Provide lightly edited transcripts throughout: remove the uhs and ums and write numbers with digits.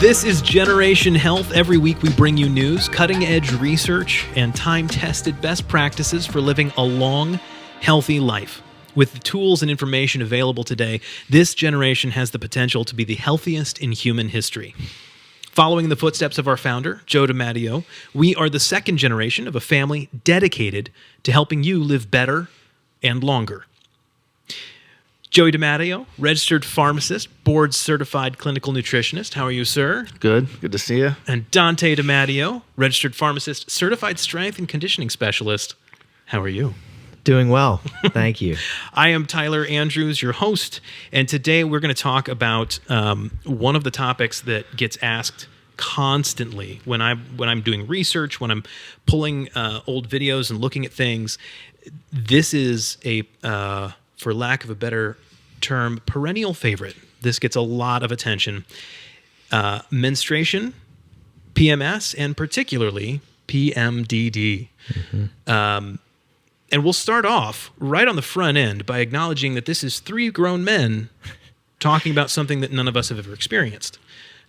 This is Generation Health. Every week we bring you news, cutting-edge research, and time-tested best practices for living a long, healthy life. With the tools and information available today, this generation has the potential to be the healthiest in human history. Following the footsteps of our founder, Joe DiMatteo, we are the second generation of a family dedicated to helping you live better and longer. Joey DiMatteo, registered pharmacist, board-certified clinical nutritionist. How are you, sir? Good. Good to see you. And Dante DiMatteo, registered pharmacist, certified strength and conditioning specialist. How are you? Doing well. Thank you. I am Tyler Andrews, your host, and today we're going to talk about one of the topics that gets asked constantly when I'm doing research, when I'm pulling old videos and looking at things. This is a for lack of a better term, perennial favorite. This gets a lot of attention. Menstruation, PMS, and particularly PMDD. Mm-hmm. And we'll start off right on the front end by acknowledging that this is three grown men talking about something that none of us have ever experienced.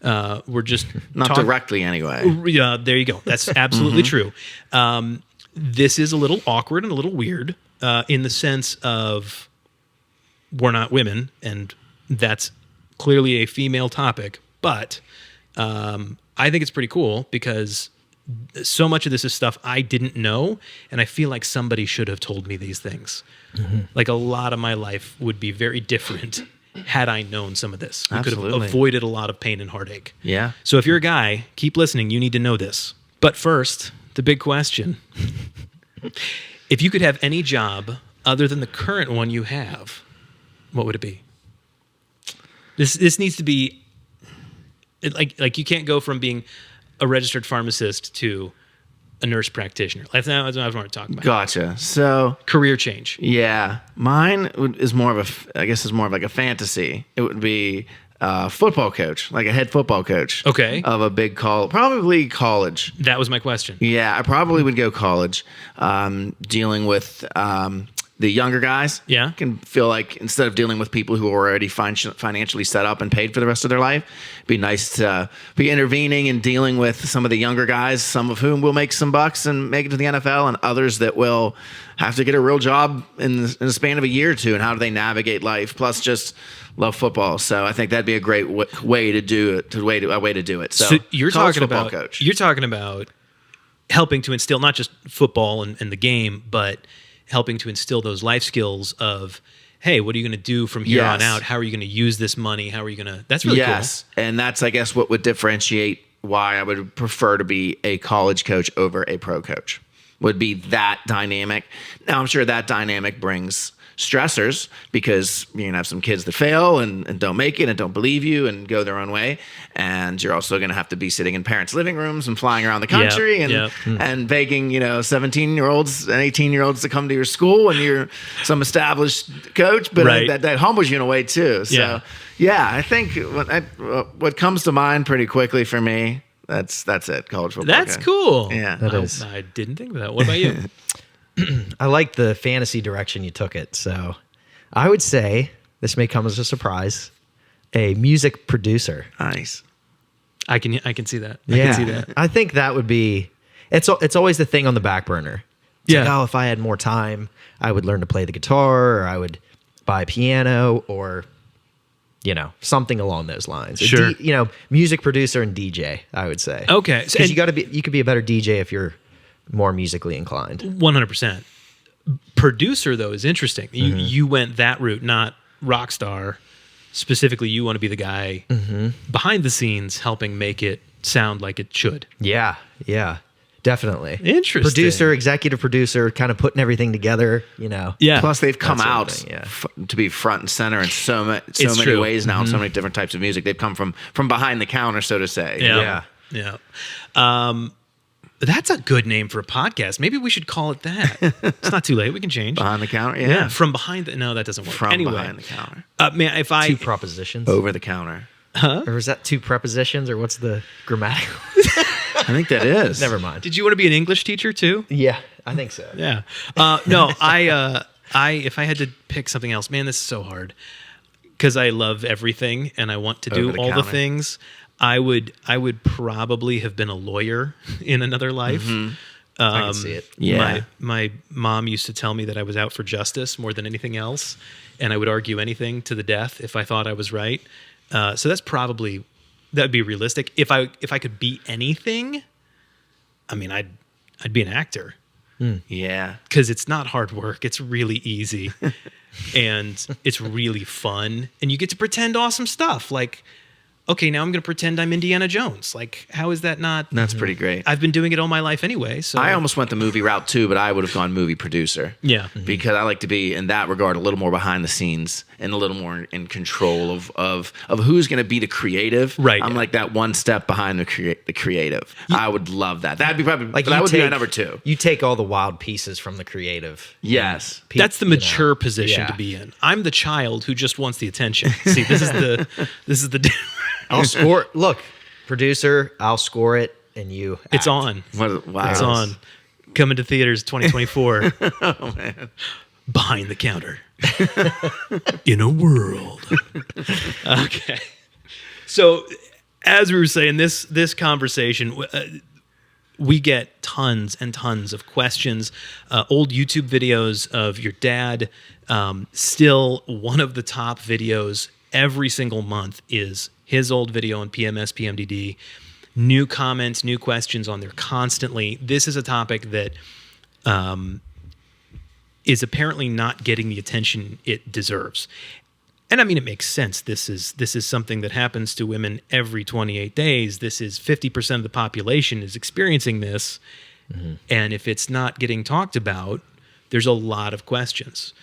We're just not directly anyway. There you go. That's absolutely true. This is a little awkward and a little weird in the sense of we're not women, and that's clearly a female topic. But I think it's pretty cool because so much of this is stuff I didn't know, and I feel like somebody should have told me these things. Mm-hmm. Like a lot of my life would be very different had I known some of this. We could have avoided a lot of pain and heartache. Yeah. So if you're a guy, keep listening. You need to know this. But first, the big question. If you could have any job other than the current one you have, what would it be? This needs to be like you can't go from being a registered pharmacist to a nurse practitioner. That's what I want to talk about. Gotcha. So career change. Yeah, mine is more of like a fantasy. It would be a football coach, like a head football coach. Okay. Of a big probably college. That was my question. Yeah, I probably would go college, dealing with the younger guys. Yeah. I can feel like instead of dealing with people who are already financially set up and paid for the rest of their life, it'd be nice to be intervening and dealing with some of the younger guys, some of whom will make some bucks and make it to the NFL, and others that will have to get a real job in the span of a year or two, and how do they navigate life, plus just love football. So I think that'd be a great way to do it, a way to do it. So you're talking about helping to instill not just football and the game, but helping to instill those life skills of, hey, what are you going to do from here on out? How are you going to use this money? How are you going to... That's really cool. And that's, I guess, what would differentiate why I would prefer to be a college coach over a pro coach, would be that dynamic. Now, I'm sure that dynamic brings stressors because you're going to have some kids that fail and don't make it and don't believe you and go their own way. And you're also going to have to be sitting in parents' living rooms and flying around the country and begging, 17-year-olds and 18-year-olds to come to your school when you're some established coach. But that humbles you in a way too. So, I think what comes to mind pretty quickly for me, that's it, college football. That's cool. Yeah. That is. I didn't think of that. What about you? I like the fantasy direction you took it. So I would say, this may come as a surprise, a music producer. Nice. I can see that. Yeah. I can see that. I think that would be, it's always the thing on the back burner. It's like, if I had more time, I would learn to play the guitar, or I would buy a piano, or, something along those lines. Sure. Music producer and DJ, I would say. Okay. Because you could be a better DJ if you're more musically inclined. 100%. Producer, though, is interesting. You went that route, not rock star. Specifically, you want to be the guy behind the scenes helping make it sound like it should. Yeah, definitely. Interesting. Producer, executive producer, kind of putting everything together, Yeah. Plus, they've come out to be front and center in so many ways now, in so many different types of music. They've come from behind the counter, so to say. Yeah. That's a good name for a podcast. Maybe we should call it that. It's not too late. We can change. Behind the counter? Yeah. From behind the... No, that doesn't work. Behind the counter. Man, if I... Two propositions. Over the counter. Huh? Or is that two prepositions, or what's the grammatical? I think that is. Never mind. Did you want to be an English teacher too? Yeah, I think so. Yeah. No, I if I had to pick something else, man, this is so hard because I love everything and I want to do all the things. I would probably have been a lawyer in another life. I can see it. Yeah. My mom used to tell me that I was out for justice more than anything else, and I would argue anything to the death if I thought I was right. So that'd be realistic. If I could be anything, I mean, I'd be an actor. Yeah. Because it's not hard work. It's really easy. And it's really fun. And you get to pretend awesome stuff. Like, okay, now I'm going to pretend I'm Indiana Jones. Like, how is that not? That's pretty great. I've been doing it all my life anyway. So I almost went the movie route too, but I would have gone movie producer. Yeah. Because I like to be, in that regard, a little more behind the scenes and a little more in control of who's going to be the creative. Right. I'm like that one step behind the creative. I would love that. That'd be probably, Like that would be my number 2. You take all the wild pieces from the creative. Yes. That's the mature position Yeah. to be in. I'm the child who just wants the attention. See, this is the I'll score. Look, producer, I'll score it, and you. It's act. on. Wow. It's on. Coming to theaters 2024. Oh, man. Behind the counter. In a world. Okay. So, as we were saying, this conversation, we get tons and tons of questions. Old YouTube videos of your dad. Still, one of the top videos every single month is his old video on PMS, PMDD. New comments, new questions on there constantly. This is a topic that is apparently not getting the attention it deserves. And I mean, it makes sense. This is something that happens to women every 28 days. This is 50% of the population is experiencing this. Mm-hmm. And if it's not getting talked about, there's a lot of questions.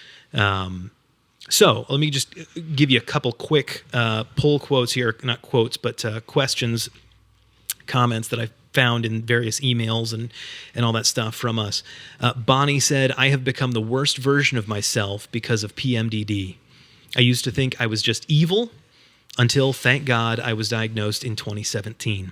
So let me just give you a couple quick pull quotes here, not quotes, but questions, comments that I found in various emails and all that stuff from us. Bonnie said, I have become the worst version of myself because of PMDD. I used to think I was just evil until, thank God, I was diagnosed in 2017.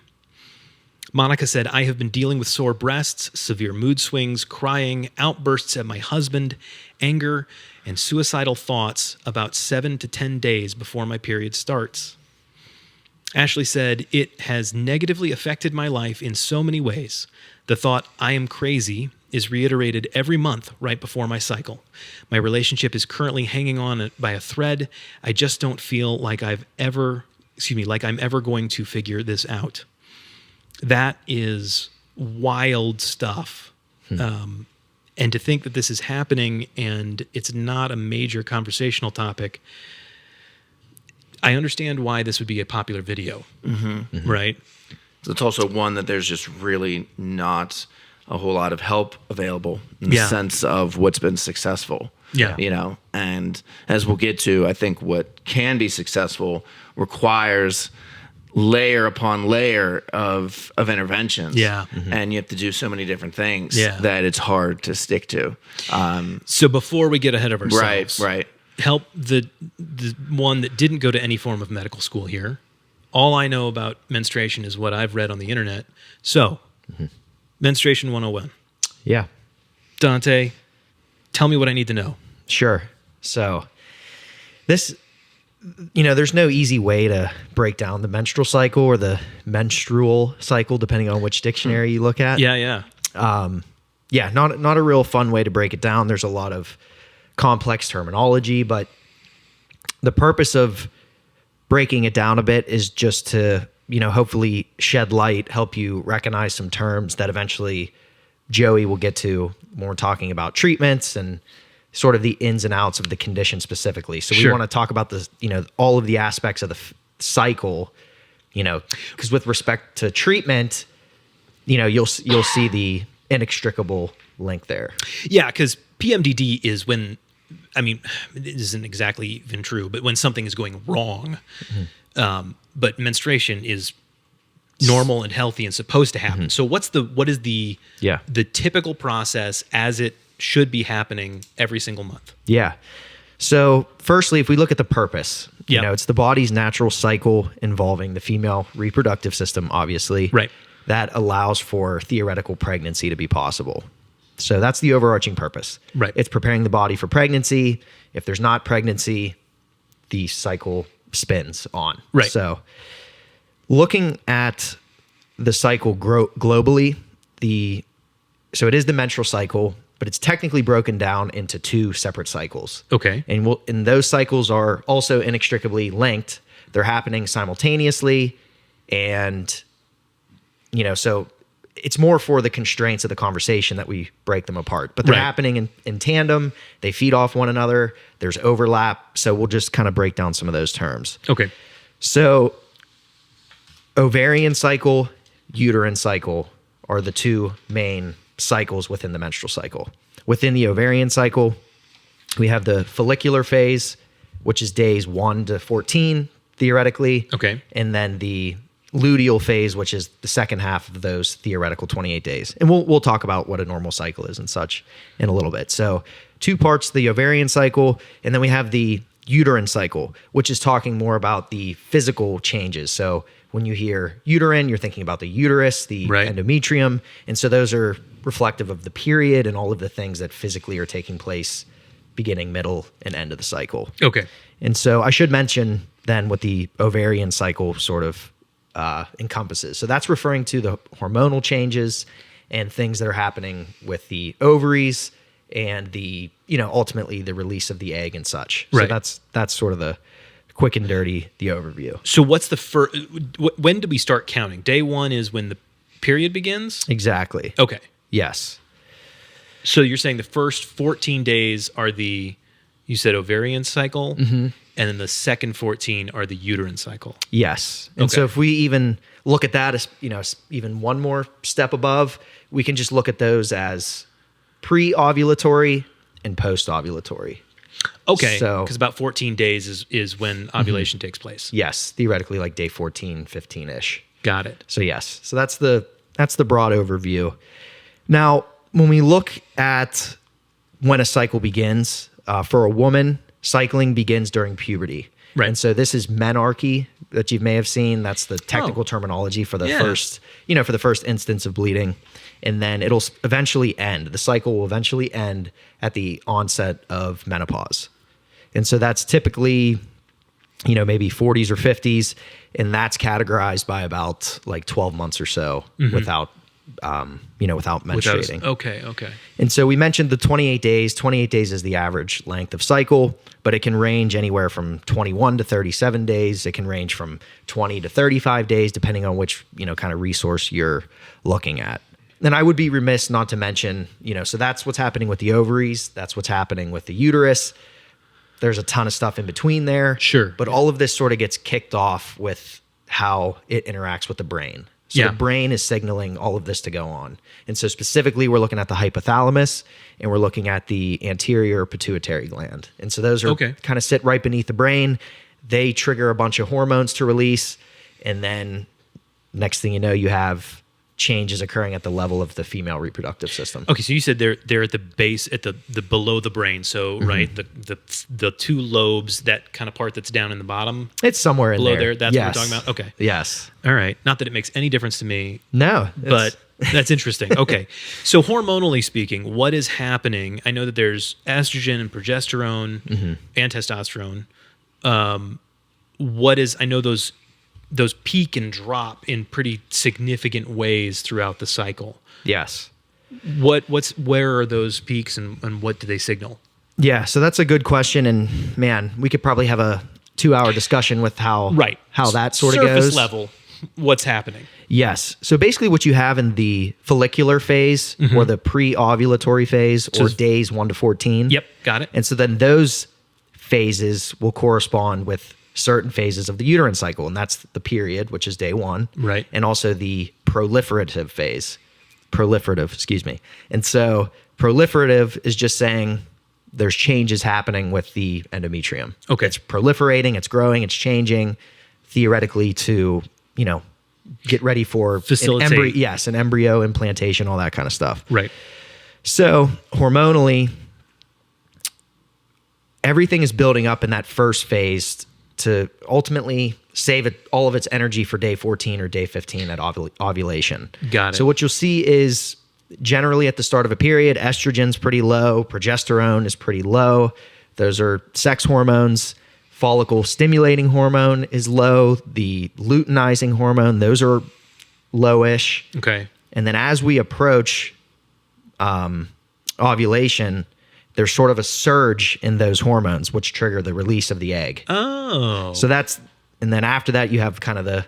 Monica said, I have been dealing with sore breasts, severe mood swings, crying, outbursts at my husband, anger, and suicidal thoughts about 7 to 10 days before my period starts. Ashley said, it has negatively affected my life in so many ways. The thought, I am crazy, is reiterated every month right before my cycle. My relationship is currently hanging on by a thread. I just don't feel like I'm ever going to figure this out. That is wild stuff. And to think that this is happening and it's not a major conversational topic, I understand why this would be a popular video, right? So it's also one that there's just really not a whole lot of help available in the sense of what's been successful. Yeah. You know, and as we'll get to, I think what can be successful requires layer upon layer of interventions. Yeah. And you have to do so many different things that it's hard to stick to. So before we get ahead of ourselves, Right. help the one that didn't go to any form of medical school here. All I know about menstruation is what I've read on the internet. So, Menstruation 101. Yeah. Dante, tell me what I need to know. Sure. So this, there's no easy way to break down the menstrual cycle or the menstrual cycle, depending on which dictionary you look at. Yeah. Not a real fun way to break it down. There's a lot of complex terminology, but the purpose of breaking it down a bit is just to, hopefully shed light, help you recognize some terms that eventually Joey will get to when we're talking about treatments and sort of the ins and outs of the condition specifically. So we want to talk about this, all of the aspects of the cycle, because with respect to treatment, you'll see the inextricable link there. Yeah, because PMDD is when, it isn't exactly even true, but when something is going wrong. But menstruation is normal and healthy and supposed to happen. So what is the typical process as it should be happening every single month? Yeah. So firstly, if we look at the purpose, it's the body's natural cycle involving the female reproductive system, obviously. Right. That allows for theoretical pregnancy to be possible. So that's the overarching purpose. Right. It's preparing the body for pregnancy. If there's not pregnancy, the cycle spins on. Right. So looking at the cycle globally, so it is the menstrual cycle, but it's technically broken down into 2 separate cycles. Okay. And those cycles are also inextricably linked. They're happening simultaneously. And, so it's more for the constraints of the conversation that we break them apart. But they're happening in tandem. They feed off one another. There's overlap. So we'll just kind of break down some of those terms. Okay. So ovarian cycle, uterine cycle are the 2 main cycles within the menstrual cycle. Within the ovarian cycle, we have the follicular phase, which is days 1 to 14, theoretically. Okay. And then the luteal phase, which is the second half of those theoretical 28 days. And we'll talk about what a normal cycle is and such in a little bit. So 2 parts, the ovarian cycle, and then we have the uterine cycle, which is talking more about the physical changes. So when you hear uterine, you're thinking about the uterus, the endometrium. And so those are reflective of the period and all of the things that physically are taking place beginning, middle, and end of the cycle. Okay. And so I should mention then what the ovarian cycle sort of encompasses. So that's referring to the hormonal changes and things that are happening with the ovaries and the, ultimately the release of the egg and such. Right. So that's sort of the quick and dirty, the overview. So what's the first, when do we start counting? Day 1 is when the period begins? Exactly. Okay. Yes. So you're saying the first 14 days are you said ovarian cycle, and then the second 14 are the uterine cycle. Yes. And so if we even look at that as, even one more step above, we can just look at those as pre-ovulatory and post-ovulatory. Okay. So, because about 14 days is when ovulation takes place. Yes. Theoretically, like day 14, 15-ish. Got it. So yes. So that's the broad overview. Now, when we look at when a cycle begins, for a woman, cycling begins during puberty. Right. And so this is menarche that you may have seen. That's the technical terminology for the first, for the first instance of bleeding. And then it'll eventually end. The cycle will eventually end at the onset of menopause. And so that's typically, maybe 40s or 50s. And that's categorized by about like 12 months or so without menstruating. Okay. And so we mentioned the 28 days. 28 days is the average length of cycle, but it can range anywhere from 21 to 37 days. It can range from 20 to 35 days, depending on which, kind of resource you're looking at. And I would be remiss not to mention, so that's what's happening with the ovaries. That's what's happening with the uterus. There's a ton of stuff in between there. Sure. But all of this sort of gets kicked off with how it interacts with the brain. So the brain is signaling all of this to go on. And so specifically, we're looking at the hypothalamus and we're looking at the anterior pituitary gland. And so those are kind of sit right beneath the brain. They trigger a bunch of hormones to release. And then next thing you know, you have changes occurring at the level of the female reproductive system. Okay, so you said they're at the base, at the below the brain. So right, the 2 lobes, that kind of part that's down in the bottom. It's somewhere in below there. That's what we're talking about. Okay. Yes. All right. Not that it makes any difference to me. No. But that's interesting. Okay. So hormonally speaking, what is happening? I know that there's estrogen and progesterone and testosterone. I know those peak and drop in pretty significant ways throughout the cycle. Yes. Where are those peaks and what do they signal? Yeah, so that's a good question, and man, we could probably have a 2-hour discussion with how that sort of goes. Surface level, what's happening? Yes. So basically what you have in the follicular phase or the pre-ovulatory phase or days 1 to 14. Yep, got it. And so then those phases will correspond with certain phases of the uterine cycle, and that's the period, which is day 1. Right. And also the proliferative phase. And so proliferative is just saying there's changes happening with the endometrium. Okay. It's proliferating, it's growing, it's changing theoretically to, get ready for facilitate. an embryo implantation, all that kind of stuff. Right. So hormonally, everything is building up in that first phase to ultimately save all of its energy for day 14 or day 15 at ovulation. Got it. So what you'll see is generally at the start of a period, estrogen's pretty low, progesterone is pretty low. Those are sex hormones. follicle stimulating hormone is low. The luteinizing hormone, those are lowish. Okay. And then as we approach ovulation, there's sort of a surge in those hormones, which trigger the release of the egg. Oh. So and then after that, you have kind of the,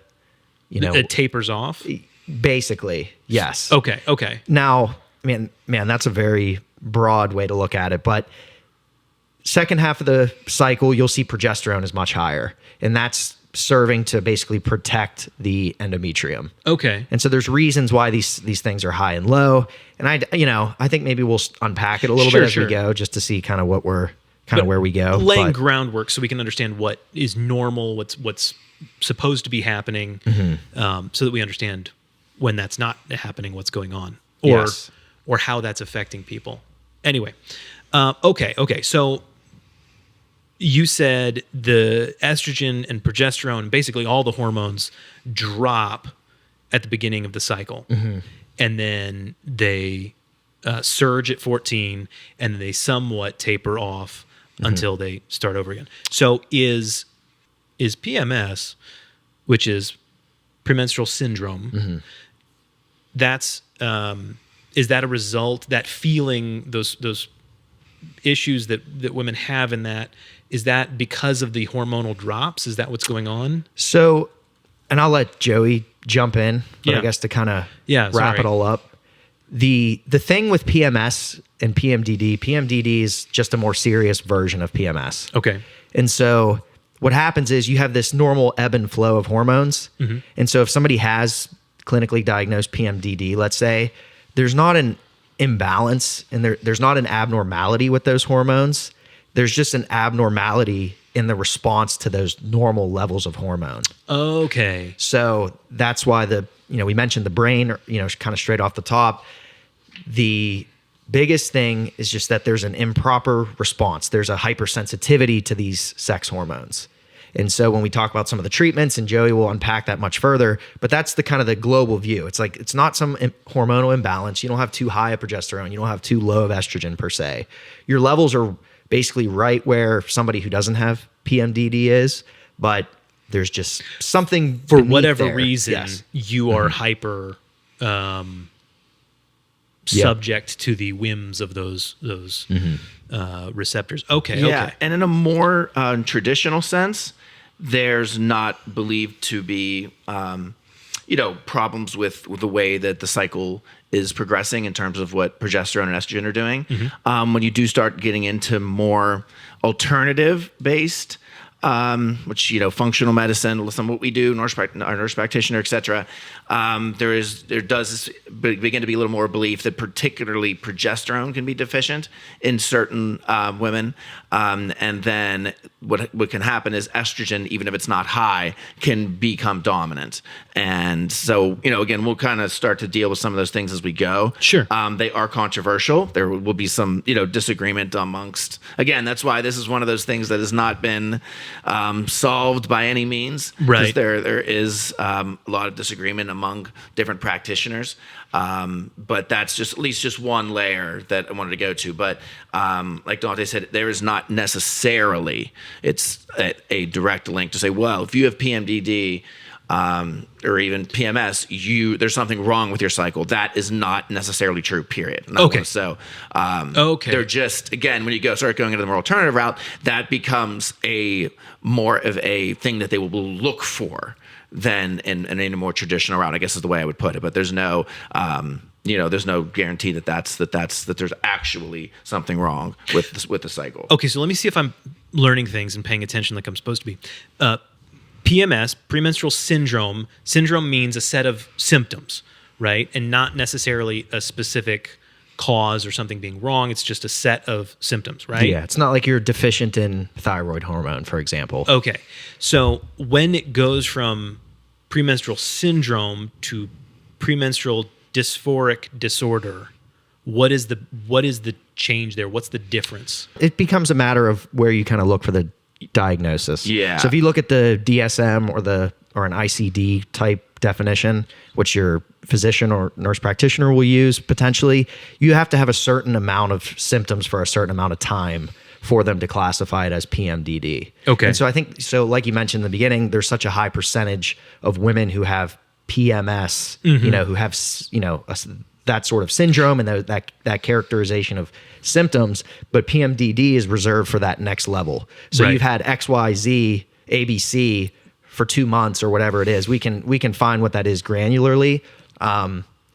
it tapers off? basically, yes. Okay. Now, man, that's a very broad way to look at it. But second half of the cycle, you'll see progesterone is much higher. And that's serving to basically protect the endometrium. Okay. And so there's reasons why these things are high and low. And I think maybe we'll unpack it a little bit as we go, just to see kind of what we're where we go. Laying groundwork so we can understand what is normal, what's supposed to be happening, so that we understand when that's not happening, what's going on, or how that's affecting people. Anyway, okay. So you said the estrogen and progesterone, basically all the hormones, drop at the beginning of the cycle, and then they surge at 14, and then they somewhat taper off until they start over again. So is PMS, which is premenstrual syndrome, that's is that a result, that feeling, those issues that women have in that, is that because of the hormonal drops? Is that what's going on? So, and I'll let Joey jump in, but I guess to kind of wrap it all up. The thing with PMS and PMDD is just a more serious version of PMS. Okay. And so what happens is you have this normal ebb and flow of hormones. And so if somebody has clinically diagnosed PMDD, let's say, there's not an imbalance and there's not an abnormality with those hormones. There's just an abnormality in the response to those normal levels of hormone. Okay. So that's why we mentioned the brain, kind of straight off the top. The biggest thing is just that there's an improper response. There's a hypersensitivity to these sex hormones. And so when we talk about some of the treatments, and Joey will unpack that much further, but that's the kind of the global view. It's like, it's not some hormonal imbalance. You don't have too high of progesterone. You don't have too low of estrogen per se. Your levels are basically right where somebody who doesn't have PMDD is, but there's just something for whatever reason, yes. You are hyper subject to the whims of those receptors. Okay. And in a more traditional sense, there's not believed to be problems with the way that the cycle is progressing in terms of what progesterone and estrogen are doing. When you do start getting into more alternative based, which, functional medicine, some of what we do, our nurse practitioner, et cetera, there does begin to be a little more belief that particularly progesterone can be deficient in certain women. And then what can happen is estrogen, even if it's not high, can become dominant. And so, again, we'll kind of start to deal with some of those things as we go. Sure. They are controversial. There will be some, disagreement amongst, again, that's why this is one of those things that has not been solved by any means. Right. There is a lot of disagreement among different practitioners. But that's just at least just one layer that I wanted to go to. But like Dante said, there is not necessarily it's a direct link to say, well, if you have PMDD or even PMS, there's something wrong with your cycle. That is not necessarily true, period. Okay. So they're just, again, when you start going into the more alternative route, that becomes a more of a thing that they will look for than in a more traditional route, I guess is the way I would put it. But there's no there's no guarantee that there's actually something wrong with the cycle. Okay, so let me see if I'm learning things and paying attention like I'm supposed to be. PMS, premenstrual syndrome. Syndrome means a set of symptoms, right? And not necessarily a specific cause or something being wrong. It's just a set of symptoms, right? Yeah, it's not like you're deficient in thyroid hormone, for example. Okay. So when it goes from premenstrual syndrome to premenstrual dysphoric disorder, what is the change there? What's the difference? It becomes a matter of where you kind of look for the diagnosis. Yeah. So if you look at the DSM or an ICD type definition, which your physician or nurse practitioner will use potentially, you have to have a certain amount of symptoms for a certain amount of time for them to classify it as PMDD. Okay. And so I think, so like you mentioned in the beginning, there's such a high percentage of women who have PMS, who have, that sort of syndrome and that characterization of symptoms, but PMDD is reserved for that next level. So Right. you've had XYZ, ABC for 2 months or whatever it is. We can find what that is granularly.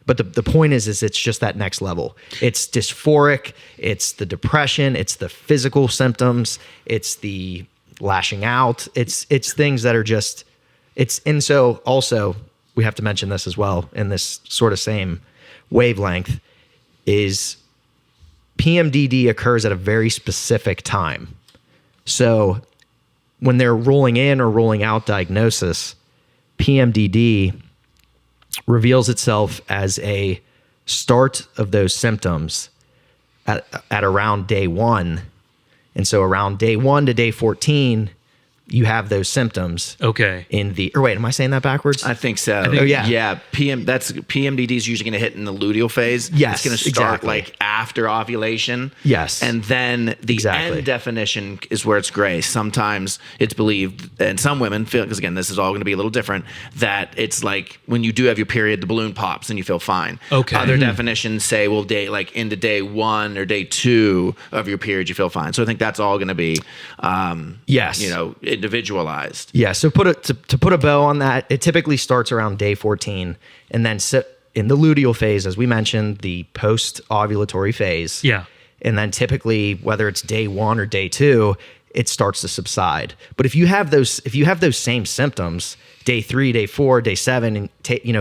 But the point is it's just that next level. It's dysphoric, it's the depression, it's the physical symptoms, it's the lashing out. It's things that are just, and so also we have to mention this as well in this sort of same wavelength is PMDD occurs at a very specific time. So when they're rolling in or rolling out diagnosis, PMDD reveals itself as a start of those symptoms at around day 1. And so around day 1 to day 14, you have those symptoms. Okay. Wait, am I saying that backwards? I think so. yeah. Yeah. PMDD is usually going to hit in the luteal phase. Yes, It's going to start exactly. like after ovulation. Yes. And then the Exactly. end definition is where it's gray. Sometimes it's believed, and some women feel, because again, this is all going to be a little different, that it's like when you do have your period, the balloon pops and you feel fine. Okay. Other definitions say, well, into day 1 or day 2 of your period, you feel fine. So I think that's all going to be, Yes. individualized. Yeah. So to put a bow on that, it typically starts around day 14, and then in the luteal phase, as we mentioned, the post-ovulatory phase. Yeah. And then typically, whether it's day 1 or day 2, it starts to subside. But if you have those same symptoms, day 3, day 4, day 7, and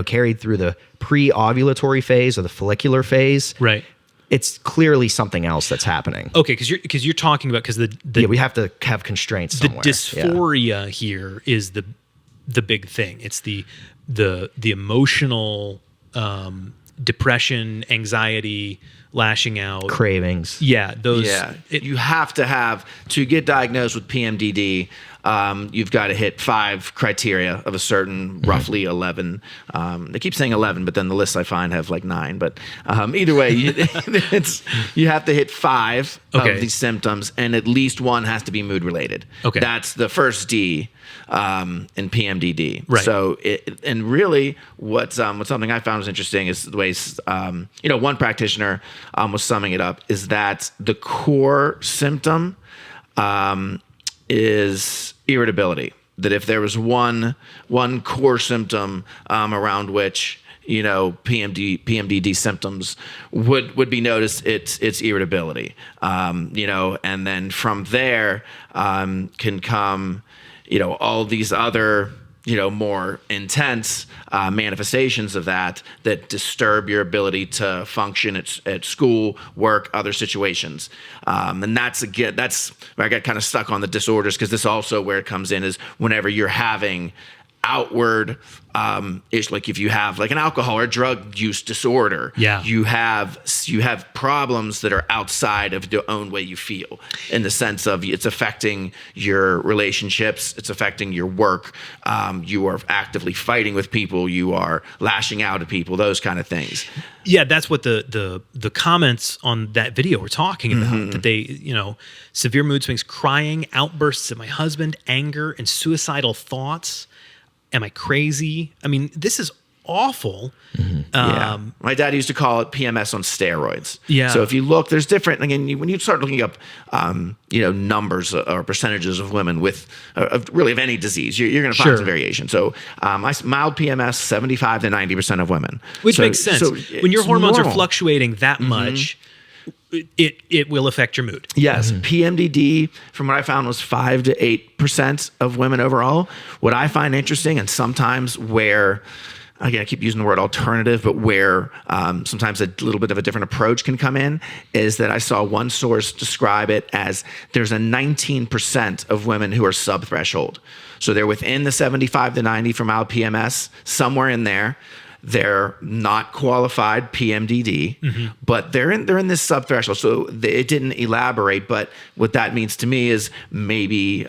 carried through the pre-ovulatory phase or the follicular phase, Right. it's clearly something else that's happening. Okay, because you're talking about, because the We have to have constraints the somewhere. dysphoria here is the big thing. It's the emotional depression, anxiety, lashing out, Cravings. Yeah, those. Yeah, you have to get diagnosed with PMDD. You've got to hit 5 criteria of a certain roughly 11. They keep saying 11, but then the lists I find have like 9. But either way, you have to hit 5 Okay. of these symptoms, and at least one has to be mood related. Okay. That's the first D in PMDD. Right. So, and really, what's something I found was interesting is the way one practitioner was summing it up is that the core symptom is irritability. That if there was one core symptom around which PMDD symptoms would be noticed, it's irritability. And then from there can come all these other more intense manifestations of that disturb your ability to function at school, work, other situations. And that's where I got kind of stuck on the disorders, because this also where it comes in is whenever you're having outward ish, like if you have like an alcohol or drug use disorder, you have problems that are outside of the own way you feel, in the sense of it's affecting your relationships, it's affecting your work, you are actively fighting with people, you are lashing out at people, those kind of things. Yeah, that's what the comments on that video were talking about. That they, severe mood swings, crying, outbursts at my husband, anger, and suicidal thoughts. Am I crazy? I mean, this is awful. Yeah. My dad used to call it PMS on steroids. Yeah. So if you look, there's different, again, when you start looking up, numbers or percentages of women with really of any disease, you're going to find some variation. So mild PMS, 75 to 90% of women. Which makes sense. So when your hormones normal. are fluctuating that much, it will affect your mood. Yes, PMDD, from what I found, was 5 to 8% of women overall. What I find interesting, and sometimes where, again, I keep using the word alternative, but where sometimes a little bit of a different approach can come in, is that I saw one source describe it as there's a 19% of women who are sub-threshold. So they're within the 75 to 90 for mild PMS, somewhere in there. they're not qualified PMDD, but they're in this subthreshold. So it didn't elaborate, but what that means to me is maybe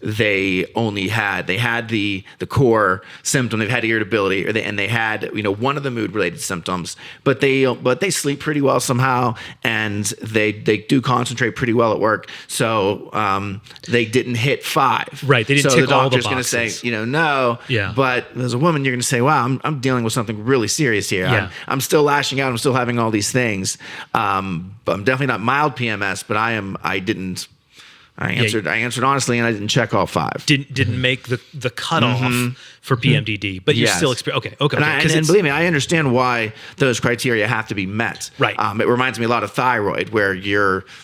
they had the core symptom. They've had irritability, and they had one of the mood related symptoms, but they sleep pretty well somehow, and they do concentrate pretty well at work. So they didn't hit 5. Right. They didn't so tick the all the doctor's going to boxes. say, no. Yeah. But as a woman, you're going to say, wow, I'm dealing with something really serious here. Yeah. I'm still lashing out. I'm still having all these things. But I'm definitely not mild PMS, but I answered honestly, and I didn't check all 5. Didn't make the cutoff for PMDD, but you Yes. still experience. Okay. And believe me, I understand why those criteria have to be met. Right. It reminds me a lot of thyroid, where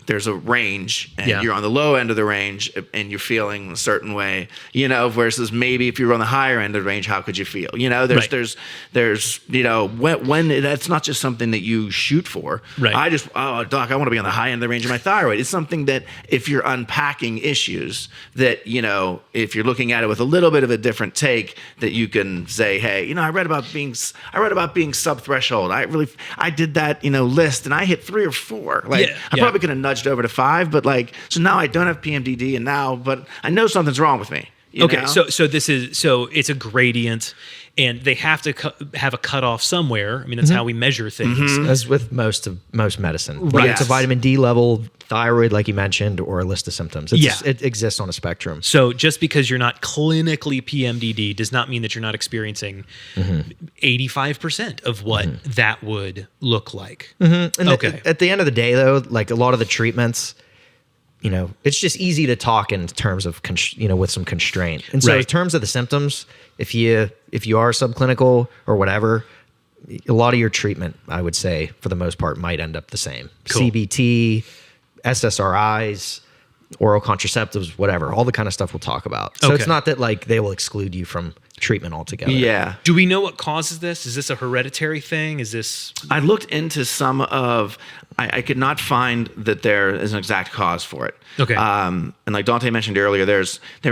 there's a range, and you're on the low end of the range, and you're feeling a certain way. Versus maybe if you're on the higher end of the range, how could you feel? There's when that's not just something that you shoot for. Right. Doc, I want to be on the high end of the range of my thyroid. It's something that if you're unpacking issues, that if you're looking at it with a little bit of a different take, that you can say, hey, I read about being sub-threshold. I did that, list, and I hit 3 or 4. I probably could have nudged over to 5, but so now I don't have PMDD, but I know something's wrong with me. Okay, so it's a gradient, and they have to have a cutoff somewhere. I mean, that's how we measure things. As with most medicine, Right. whether it's a vitamin D level, thyroid, like you mentioned, or a list of symptoms. It exists on a spectrum. So just because you're not clinically PMDD does not mean that you're not experiencing 85% of what that would look like. And at the end of the day, though, like a lot of the treatments, it's just easy to talk in terms of with some constraint. And so in terms of the symptoms, if you are subclinical or whatever, a lot of your treatment, I would say, for the most part, might end up the same. Cool. CBT, SSRIs, oral contraceptives, whatever, all the kind of stuff we'll talk about. So it's not that they will exclude you from treatment altogether. Yeah. Do we know what causes this? Is this a hereditary thing? Is this... I looked into some of... I could not find that there is an exact cause for it. Okay. And like Dante mentioned earlier, there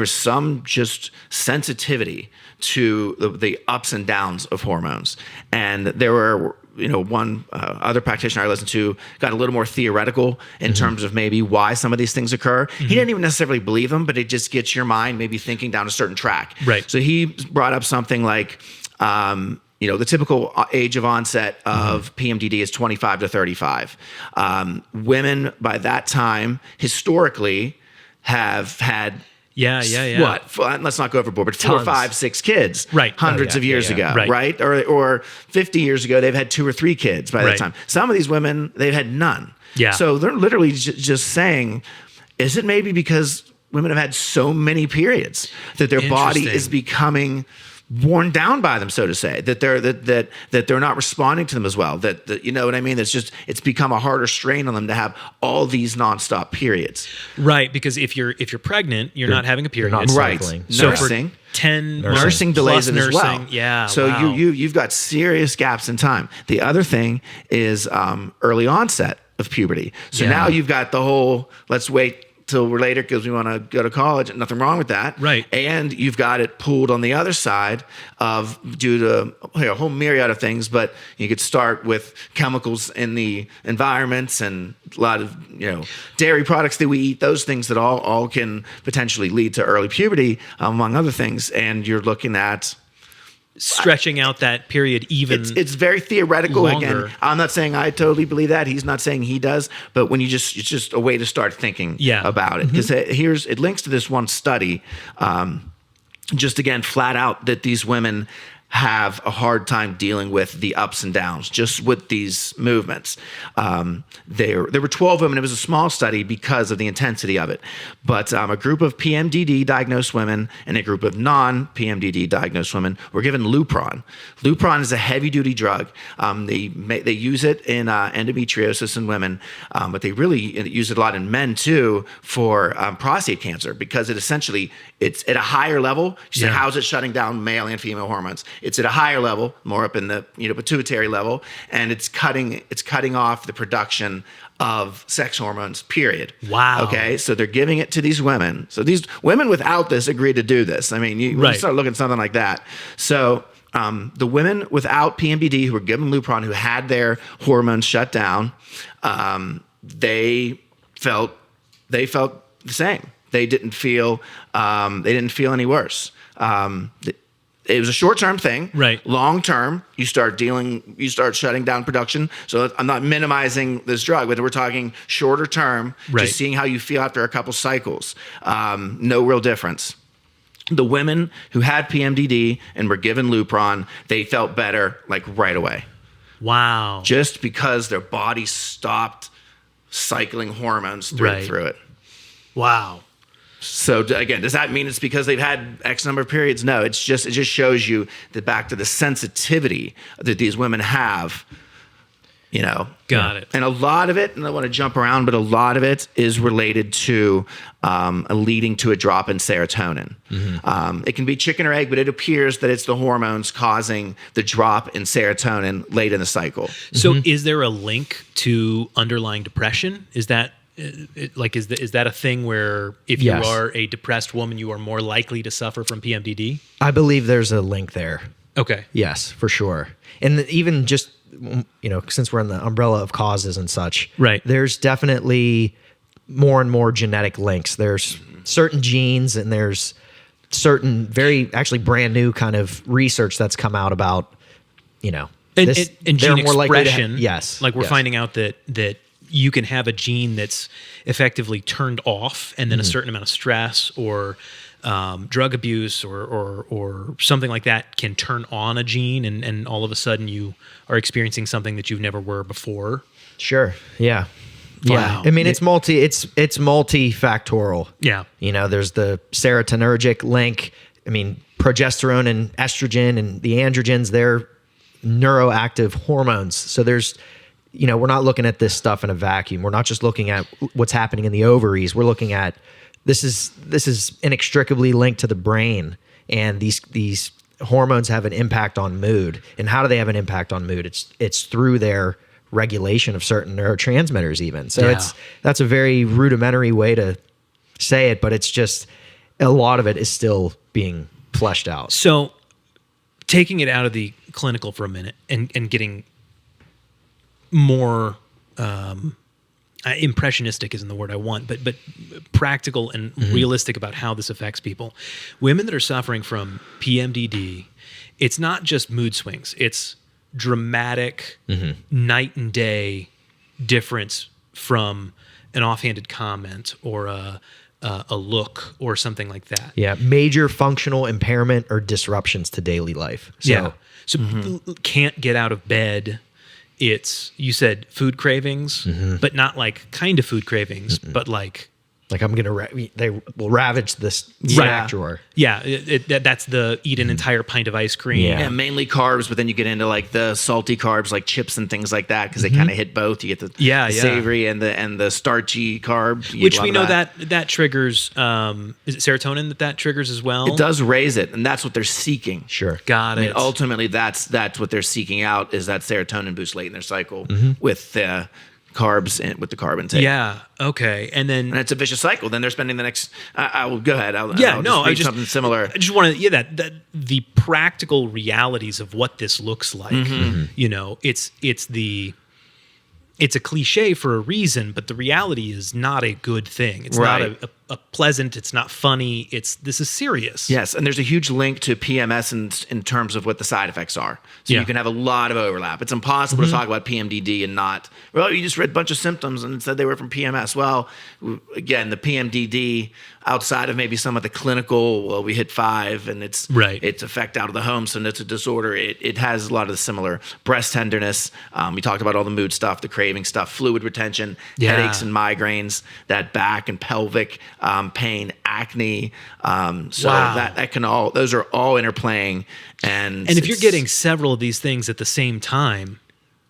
was some just sensitivity to the ups and downs of hormones. And there were... one other practitioner I listened to got a little more theoretical in terms of maybe why some of these things occur. He didn't even necessarily believe them, but it just gets your mind maybe thinking down a certain track. Right. So he brought up something like, the typical age of onset of PMDD is 25 to 35. Women by that time historically have had what? Let's not go overboard, but 4, 5, 6 kids, hundreds of years ago, right? Or 50 years ago, they've had 2 or 3 kids by that time. Some of these women, they've had none. Yeah. So they're literally just saying, is it maybe because women have had so many periods that their body is becoming worn down by them, so to say, that they're not responding to them as well. That you know what I mean? It's become a harder strain on them to have all these nonstop periods. Right, because if you're pregnant, you're not having a period. Not Right. cycling. So Nursing. for 10 Nursing delays it as well. nursing, yeah. So wow. you've got serious gaps in time. The other thing is early onset of puberty. So now you've got the whole let's wait till we're later because we want to go to college. Nothing wrong with that. Right. And you've got it pulled on the other side of due to a whole myriad of things, but you could start with chemicals in the environments and a lot of, dairy products that we eat, those things that all can potentially lead to early puberty, among other things. And you're looking at stretching out that period even it's very theoretical longer. Again. I'm not saying I totally believe that. He's not saying he does, but when it's just a way to start thinking about it. Because it links to this one study, just again, flat out that these women have a hard time dealing with the ups and downs, just with these movements. There were 12 women. It was a small study because of the intensity of it. But a group of PMDD diagnosed women and a group of non-PMDD diagnosed women were given Lupron. Lupron is a heavy-duty drug. They use it in endometriosis in women, but they really use it a lot in men too for prostate cancer because it's at a higher level. You say, how's it shutting down male and female hormones? It's at a higher level, more up in the pituitary level, and it's cutting off the production of sex hormones, period. Wow. Okay, so they're giving it to these women. So these women without this agreed to do this. I mean, you start looking at something like that. So the women without PMDD who were given Lupron, who had their hormones shut down, they felt the same. They didn't feel any worse. It was a short-term thing. Right. Long-term, you start shutting down production. So I'm not minimizing this drug, but we're talking shorter term, right. just seeing how you feel after a couple cycles. No real difference. The women who had PMDD and were given Lupron, they felt better like right away. Wow. Just because their body stopped cycling hormones through it. Wow. So again, does that mean it's because they've had X number of periods? No, it just shows you that back to the sensitivity that these women have, Got it. And a lot of it, and I want to jump around, but a lot of it is related to leading to a drop in serotonin. It can be chicken or egg, but it appears that it's the hormones causing the drop in serotonin late in the cycle. So is there a link to underlying depression? Is that is that a thing where if you are a depressed woman, you are more likely to suffer from PMDD? I believe there's a link there. Okay. Yes, for sure. And even just, since we're in the umbrella of causes and such, right. There's definitely more and more genetic links. There's certain genes and there's certain actually brand new kind of research that's come out about, and gene expression. Yes. Like we're finding out that you can have a gene that's effectively turned off, and then a certain amount of stress or drug abuse or something like that can turn on a gene, and all of a sudden you are experiencing something that you never were before. Sure. Yeah. Wow. Yeah. I mean, it's multifactorial. Yeah. There's the serotonergic link. I mean, progesterone and estrogen and the androgens, they're neuroactive hormones. So there's, we're not looking at this stuff in a vacuum. We're not just looking at what's happening in the ovaries. We're looking at this is inextricably linked to the brain, and these hormones have an impact on mood. And how do they have an impact on mood? It's through their regulation of certain neurotransmitters even. So that's a very rudimentary way to say it, but it's just a lot of it is still being fleshed out. So taking it out of the clinical for a minute and getting more impressionistic isn't the word I want, but practical and realistic about how this affects people. Women that are suffering from PMDD, it's not just mood swings. It's dramatic night and day difference from an offhanded comment or a look or something like that. Yeah, major functional impairment or disruptions to daily life. So can't get out of bed. It's, you said food cravings, but not like kind of food cravings, but like I'm they will ravage this snack drawer. Yeah, that's the eat an entire pint of ice cream. Yeah, mainly carbs, but then you get into like the salty carbs, like chips and things like that, because they kind of hit both. You get the savory and the starchy carbs, which we know that triggers. Is it serotonin that triggers as well? It does raise it, and that's what they're seeking. Sure, got it. I mean, ultimately, that's what they're seeking out, is that serotonin boost late in their cycle with the carbs and with the carb intake. Yeah. Okay. And it's a vicious cycle. Then they're spending the next. I will go ahead. I'll just something similar. I just want to that the practical realities of what this looks like. It's a cliche for a reason, but the reality is not a good thing. It's not a pleasant. It's not funny. This is serious. Yes, and there's a huge link to PMS in terms of what the side effects are. So you can have a lot of overlap. It's impossible to talk about PMDD and not, you just read a bunch of symptoms and said they were from PMS. Well, again, the PMDD, outside of maybe some of the clinical, we hit 5 and it's effect out of the home, so it's a disorder. It has a lot of the similar breast tenderness. We talked about all the mood stuff, the craving stuff, fluid retention, headaches and migraines, that back and pelvic pain, acne. That can those are all interplaying. And if you're getting several of these things at the same time,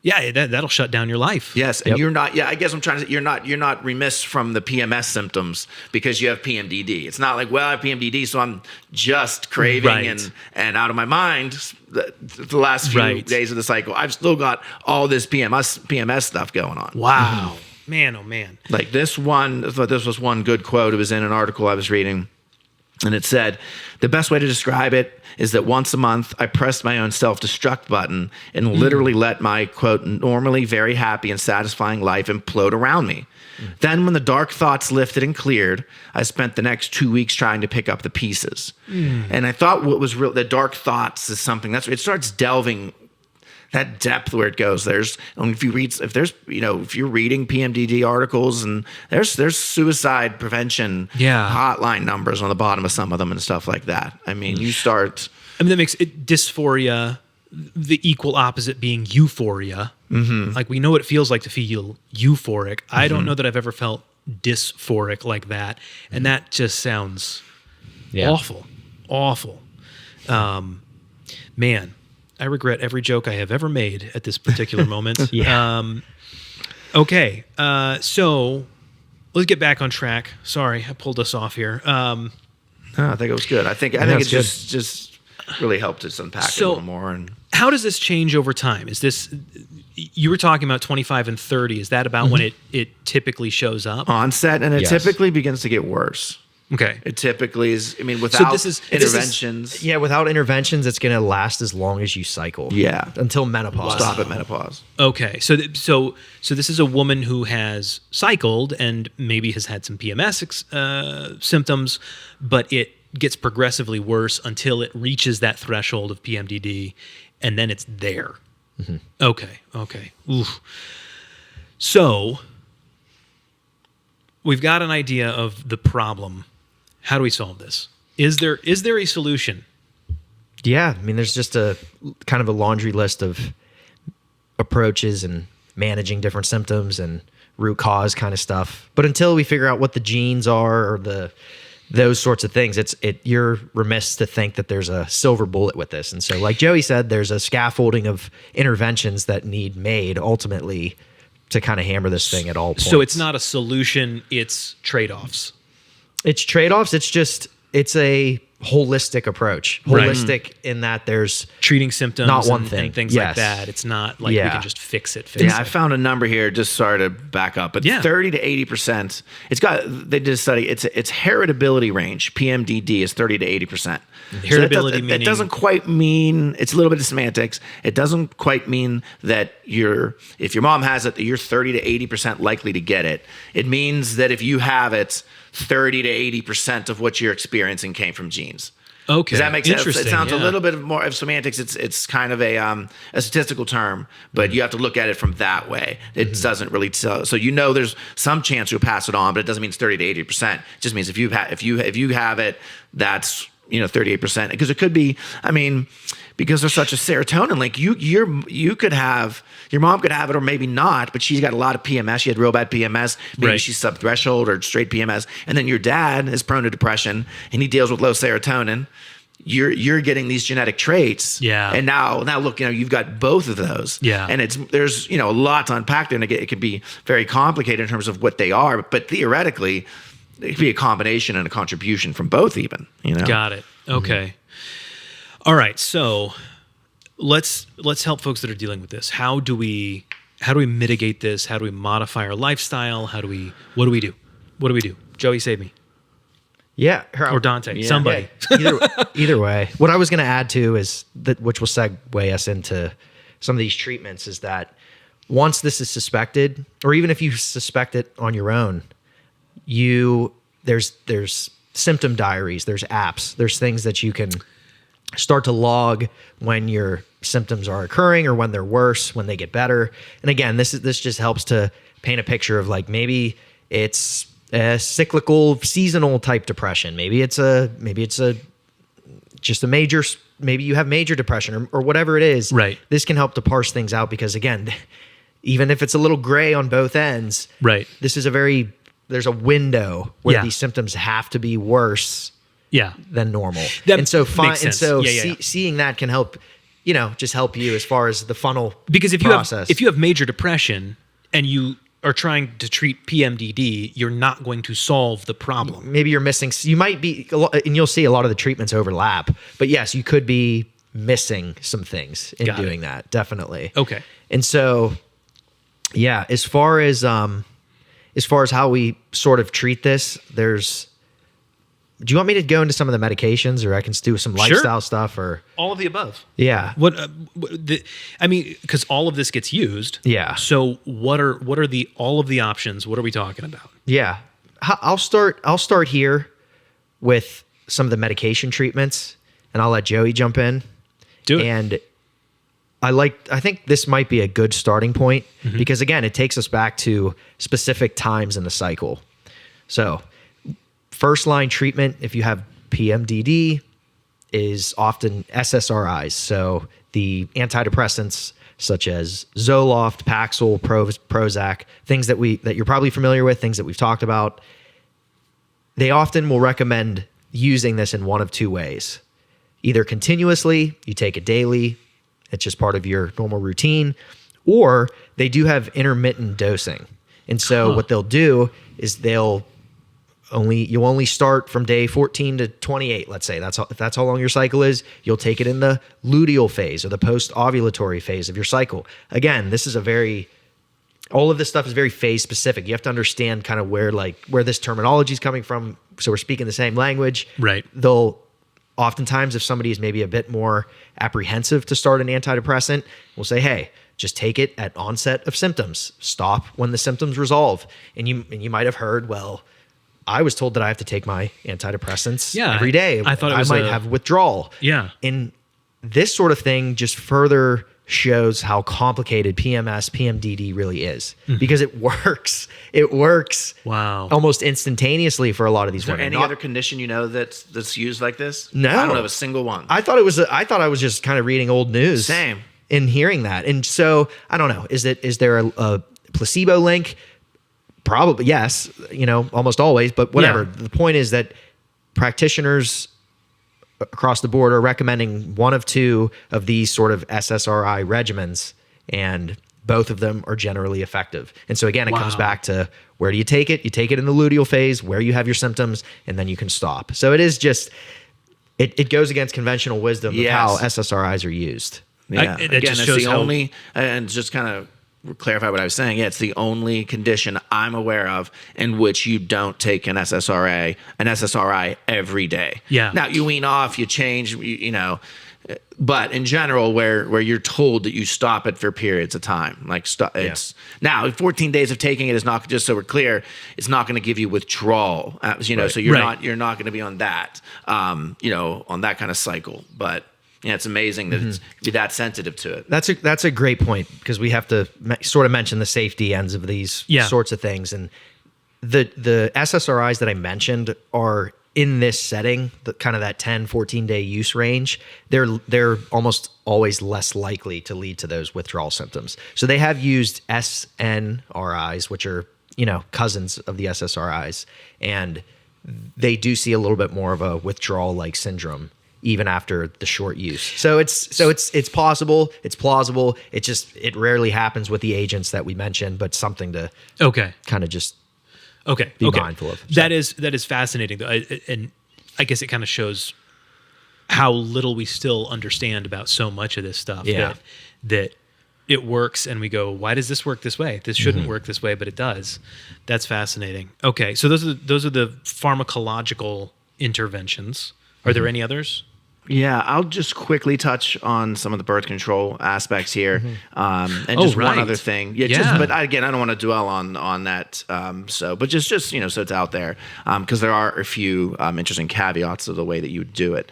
that'll shut down your life. Yes, and you're not. Yeah, I guess I'm trying to say you're not remiss from the PMS symptoms because you have PMDD. It's not like, I have PMDD, so I'm just craving and out of my mind the last few days of the cycle. I've still got all this PMS stuff going on. Wow, man, oh man! Like this one, I thought this was one good quote. It was in an article I was reading. And it said, the best way to describe it is that once a month, I pressed my own self-destruct button and literally let my, quote, normally very happy and satisfying life implode around me. Then when the dark thoughts lifted and cleared, I spent the next 2 weeks trying to pick up the pieces. And I thought what was real, the dark thoughts is something that's, it starts delving that depth where it goes. There's, if you're reading PMDD articles, and there's suicide prevention hotline numbers on the bottom of some of them and stuff like that. I mean, that makes it dysphoria, the equal opposite being euphoria. Like, we know what it feels like to feel euphoric. I don't know that I've ever felt dysphoric like that. And that just sounds awful. Man, I regret every joke I have ever made at this particular moment. Okay. So let's get back on track. Sorry, I pulled us off here. No, I think it was good. I think it just really helped us unpack it a little more. And how does this change over time? Is this, you were talking about 25 and 30. Is that about when it typically shows up? Onset, and it typically begins to get worse. Okay. It typically is, without interventions. Without interventions, it's going to last as long as you cycle. Yeah. Until menopause. Stop at menopause. Okay. So this is a woman who has cycled and maybe has had some PMS symptoms, but it gets progressively worse until it reaches that threshold of PMDD, and then it's there. Okay. Oof. So we've got an idea of the problem. How do we solve this? Is there a solution? Yeah, there's just a kind of a laundry list of approaches and managing different symptoms and root cause kind of stuff. But until we figure out what the genes are or those sorts of things, you're remiss to think that there's a silver bullet with this. And so, like Joey said, there's a scaffolding of interventions that need made ultimately to kind of hammer this thing at all points. So it's not a solution, it's trade-offs. It's trade-offs. It's a holistic approach. Holistic in that there's treating symptoms, not one thing, and things like that. It's not like we can just fix it. I found a number here. Just sorry to back up, but 30 to 80%. They did a study. It's heritability range. PMDD is 30 to 80%. Heritability meaning it doesn't quite mean, it's a little bit of semantics. It doesn't quite mean that if your mom has it, that you're 30 to 80% likely to get it. It means that if you have it, 30 to 80% of what you're experiencing came from genes. Okay. Does that make sense? Interesting, It sounds a little bit more of semantics. It's kind of a statistical term, but you have to look at it from that way. It doesn't really tell. So there's some chance you'll pass it on, but it doesn't mean it's 30 to 80%. It just means if you have it, that's 38%. Because it could be, because there's such a serotonin link, you could have, your mom could have it or maybe not, but she's got a lot of PMS. She had real bad PMS. Maybe she's subthreshold or straight PMS. And then your dad is prone to depression and he deals with low serotonin. You're getting these genetic traits. Yeah. And now look, you've got both of those. Yeah. And there's a lot to unpack there, and it can be very complicated in terms of what they are, but theoretically it could be a combination and a contribution from both even, Got it. Okay. All right. So let's help folks that are dealing with this. How do we mitigate this? How do we modify our lifestyle? What do we do? Joey, save me. Yeah. Or Dante, somebody. Either way. What I was going to add to is that, which will segue us into some of these treatments, is that once this is suspected, or even if you suspect it on your own, there's symptom diaries, there's apps, there's things that you can start to log when your symptoms are occurring or when they're worse, when they get better. And again, this just helps to paint a picture of like, maybe it's a cyclical, seasonal type depression. Maybe you have major depression or whatever it is. Right. This can help to parse things out because again, even if it's a little gray on both ends, right. This is there's a window where these symptoms have to be worse than normal. Seeing that can help, just help you as far as the funnel because process. If you have major depression and you are trying to treat PMDD, you're not going to solve the problem. Maybe you're missing, you might be, and you'll see a lot of the treatments overlap, but yes, you could be missing some things in doing that. Definitely. Okay. And so, as far as how we sort of treat this, there's do you want me to go into some of the medications, or I can do some lifestyle stuff, or All of the above. yeah? Because all of this gets used. Yeah. So what are all of the options? What are we talking about? Yeah. I'll start here with some of the medication treatments, and I'll let Joey jump in. Do it. And I think this might be a good starting point because, again, it takes us back to specific times in the cycle. So first line treatment, if you have PMDD, is often SSRIs. So the antidepressants such as Zoloft, Paxil, Prozac, things that you're probably familiar with, things that we've talked about. They often will recommend using this in one of two ways. Either continuously, you take it daily, it's just part of your normal routine, or they do have intermittent dosing. And so what they'll do is you'll only start from day 14 to 28, let's say. If that's how long your cycle is, you'll take it in the luteal phase or the post-ovulatory phase of your cycle. Again, all of this stuff is very phase specific. You have to understand kind of where this terminology is coming from. So we're speaking the same language. Right. Oftentimes, if somebody is maybe a bit more apprehensive to start an antidepressant, we'll say, hey, just take it at onset of symptoms. Stop when the symptoms resolve. And you might have heard, well, I was told that I have to take my antidepressants every day. I thought I might have withdrawal. Yeah. And this sort of thing just further shows how complicated PMS PMDD really is because it works. It works almost instantaneously for a lot of these women. Any other condition that's used like this? No. I don't know of a single one. I thought I was just kind of reading old news. Same. And hearing that. And so I don't know. Is there a placebo link? Probably yes, almost always, but whatever. Yeah. The point is that practitioners across the board are recommending one of two of these sort of SSRI regimens, and both of them are generally effective. And so again, it comes back to where do you take it? You take it in the luteal phase where you have your symptoms, and then you can stop. So it is just, it goes against conventional wisdom of how SSRIs are used. Yeah. Again, it's the only, and just kind of clarify what I was saying. Yeah, it's the only condition I'm aware of in which you don't take an SSRI every day. Yeah. Now you wean off, you change, but in general, where you're told that you stop it for periods of time, it's now 14 days of taking it is not, just so we're clear, it's not going to give you withdrawal. So you're not going to be on that, on that kind of cycle, but. Yeah, it's amazing that it's be that sensitive to it. That's a great point because we have to sort of mention the safety ends of these sorts of things. And the SSRIs that I mentioned are in this setting, kind of that 10, 14-day use range. They're almost always less likely to lead to those withdrawal symptoms. So they have used SNRIs, which are cousins of the SSRIs, and they do see a little bit more of a withdrawal-like syndrome even after the short use. So it's possible, it's plausible. It rarely happens with the agents that we mentioned, but something to kind of just be mindful of. So. That is fascinating though. And I guess it kind of shows how little we still understand about so much of this stuff. Yeah. That it works and we go, why does this work this way? This shouldn't work this way, but it does. That's fascinating. Okay. So those are the pharmacological interventions. Are there any others? Yeah, I'll just quickly touch on some of the birth control aspects here, and just one other thing. But again, I don't want to dwell on that. But just so it's out there, because there are a few interesting caveats to the way that you would do it.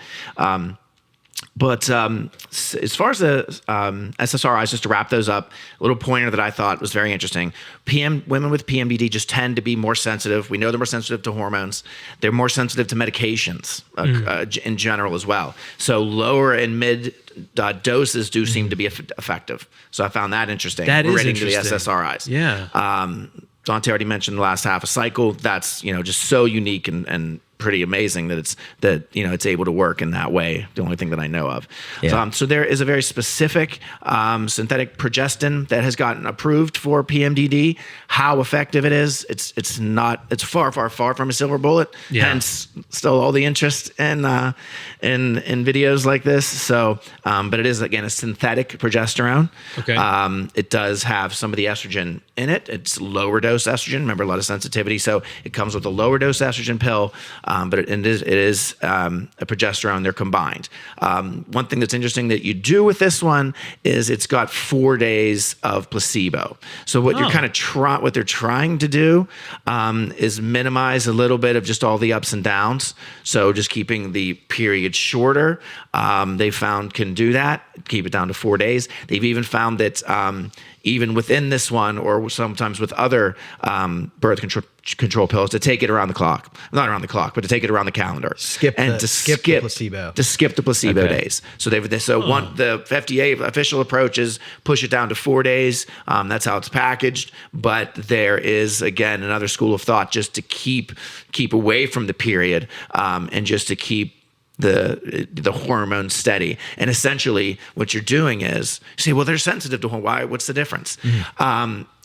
But as far as the SSRIs, just to wrap those up, a little pointer that I thought was very interesting. Women with PMDD just tend to be more sensitive. We know they're more sensitive to hormones. They're more sensitive to medications in general as well. So lower and mid doses do seem to be effective. So I found that interesting. That is relating interesting. to the SSRIs. Yeah. Dante already mentioned the last half a cycle. That's just so unique and pretty amazing that it's able to work in that way. The only thing that I know of. Yeah. So there is a very specific synthetic progestin that has gotten approved for PMDD. How effective it is, it's far from a silver bullet. Yeah. Hence, still all the interest in videos like this. So, but it is again a synthetic progesterone. Okay. It does have some of the estrogen in it. It's lower dose estrogen. Remember, a lot of sensitivity, so it comes with a lower dose estrogen pill, but it is a progesterone. They're combined. One thing that's interesting that you do with this one is it's got 4 days of placebo. So what you're kind of what they're trying to do is minimize a little bit of just all the ups and downs. So just keeping the period shorter, they found can do that. Keep it down to 4 days. They've even found that even within this one, or sometimes with other birth control pills, to take it around the clock. Not around the clock, but to take it around the calendar. Skip the placebo. To skip the placebo days. So the FDA official approach is push it down to 4 days. That's how it's packaged. But there is, again, another school of thought just to keep away from the period, and just to keep the hormone steady. And essentially what you're doing is you say, well, they're sensitive to hormone. Why? What's the difference?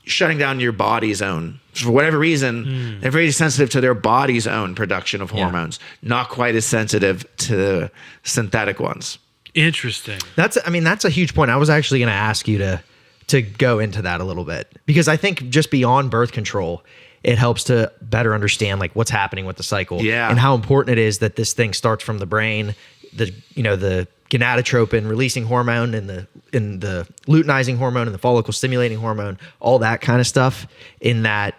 Shutting down your body's own, for whatever reason, they're very sensitive to their body's own production of hormones, not quite as sensitive to the synthetic ones. Interesting. That's a huge point. I was actually going to ask you to go into that a little bit, because I think just beyond birth control, it helps to better understand like what's happening with the cycle, and how important it is that this thing starts from the brain, the gonadotropin releasing hormone and the luteinizing hormone and the follicle stimulating hormone, all that kind of stuff. In that,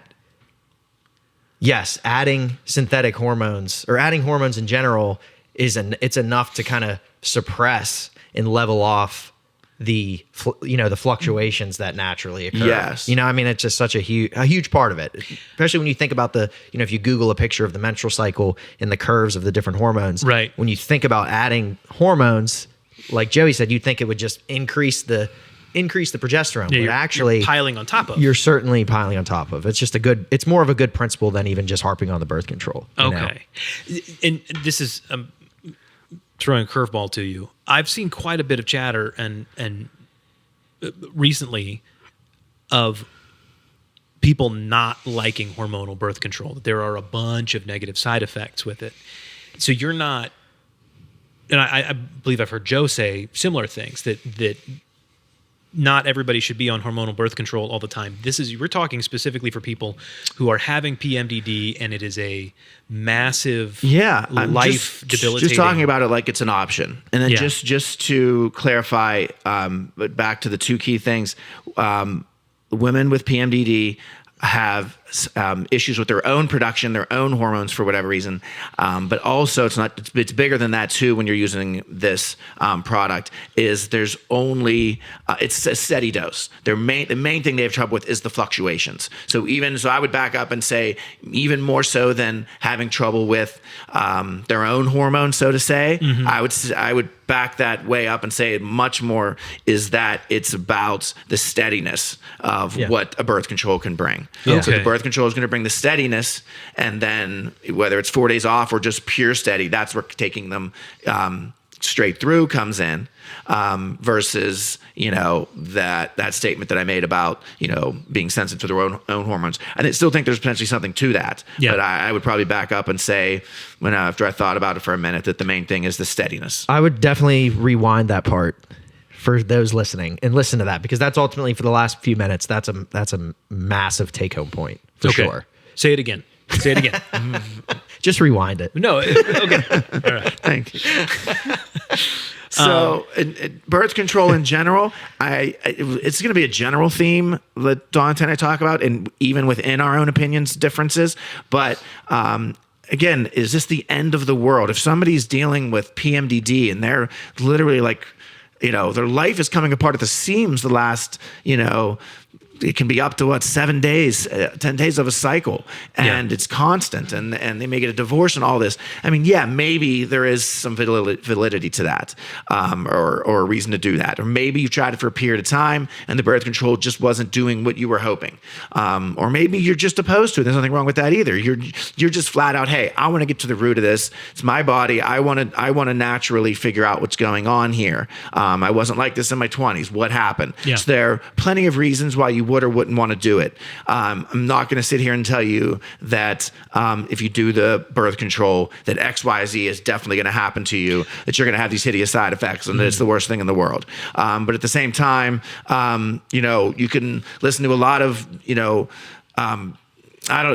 yes, adding synthetic hormones or adding hormones in general it's enough to kind of suppress and level off the fluctuations that naturally occur. Yes. It's just such a huge part of it, especially when you think about if you Google a picture of the menstrual cycle and the curves of the different hormones, right? When you think about adding hormones, like Joey said, you'd think it would just increase the progesterone, but actually you're piling on top of. You're certainly piling on top of. It's just it's more of a good principle than even just harping on the birth control. Okay. And this is throwing a curveball to you. I've seen quite a bit of chatter and recently of people not liking hormonal birth control. There are a bunch of negative side effects with it. So you're not, and I believe I've heard Joe say similar things, that not everybody should be on hormonal birth control all the time. We're talking specifically for people who are having PMDD, and it is a massive life debilitating. Just talking about it like it's an option. And then just to clarify, but back to the two key things, women with PMDD have issues with their own production, their own hormones for whatever reason, but also it's bigger than that too. When you're using this product, is there's only it's a steady dose. The main thing they have trouble with is the fluctuations. So I would back up and say even more so than having trouble with their own hormones, so to say. I would back that way up and say much more is that it's about the steadiness of what a birth control can bring. Okay. So the birth control is going to bring the steadiness, and then whether it's 4 days off or just pure steady, that's where taking them straight through comes in, versus that statement that I made about being sensitive to their own hormones. I still think there's potentially something to that, but I would probably back up and say, after I thought about it for a minute, that the main thing is the steadiness. I would definitely rewind that part for those listening and listen to that, because that's ultimately, for the last few minutes, that's a massive take-home point for sure. Say it again. Just rewind it. No. Okay. All right. Thank you. So, birth control in general, it's going to be a general theme that Dante and I talk about, and even within our own opinions, differences. But again, is this the end of the world? If somebody's dealing with PMDD and they're literally like, their life is coming apart at the seams the last, it can be up to 7 days, 10 days of a cycle, and it's constant, and they may get a divorce and all this. Maybe there is some validity to that, or a reason to do that. Or maybe you tried it for a period of time and the birth control just wasn't doing what you were hoping. Or maybe you're just opposed to it. There's nothing wrong with that either. You're just flat out, hey, I want to get to the root of this. It's my body. I want to naturally figure out what's going on here. I wasn't like this in my 20s. What happened? Yeah. So there are plenty of reasons why you would or wouldn't want to do it. I'm not going to sit here and tell you that if you do the birth control, that X, Y, Z is definitely going to happen to you, that you're going to have these hideous side effects and that it's the worst thing in the world. But at the same time, you can listen to a lot of,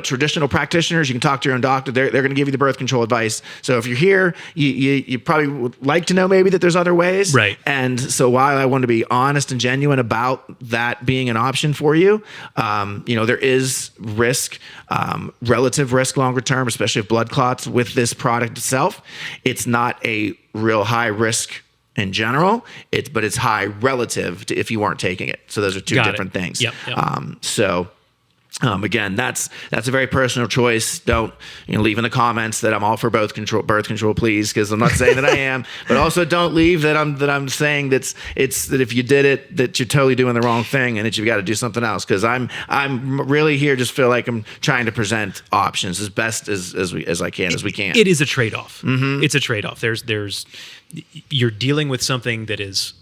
traditional practitioners. You can talk to your own doctor. They're going to give you the birth control advice. So if you're here, you probably would like to know maybe that there's other ways. Right. And so while I want to be honest and genuine about that being an option for you, there is risk, relative risk longer term, especially if blood clots with this product itself. It's not a real high risk in general, but it's high relative to if you weren't taking it. So those are two different things. Yep. Again, that's a very personal choice. Don't leave in the comments that I'm all for birth control, please, because I'm not saying that I am. But also don't leave that I'm saying that if you did it, that you're totally doing the wrong thing and that you've got to do something else. Because I'm really here, just feel like I'm trying to present options as best as we can. It is a trade-off. Mm-hmm. It's a trade-off. You're dealing with something that is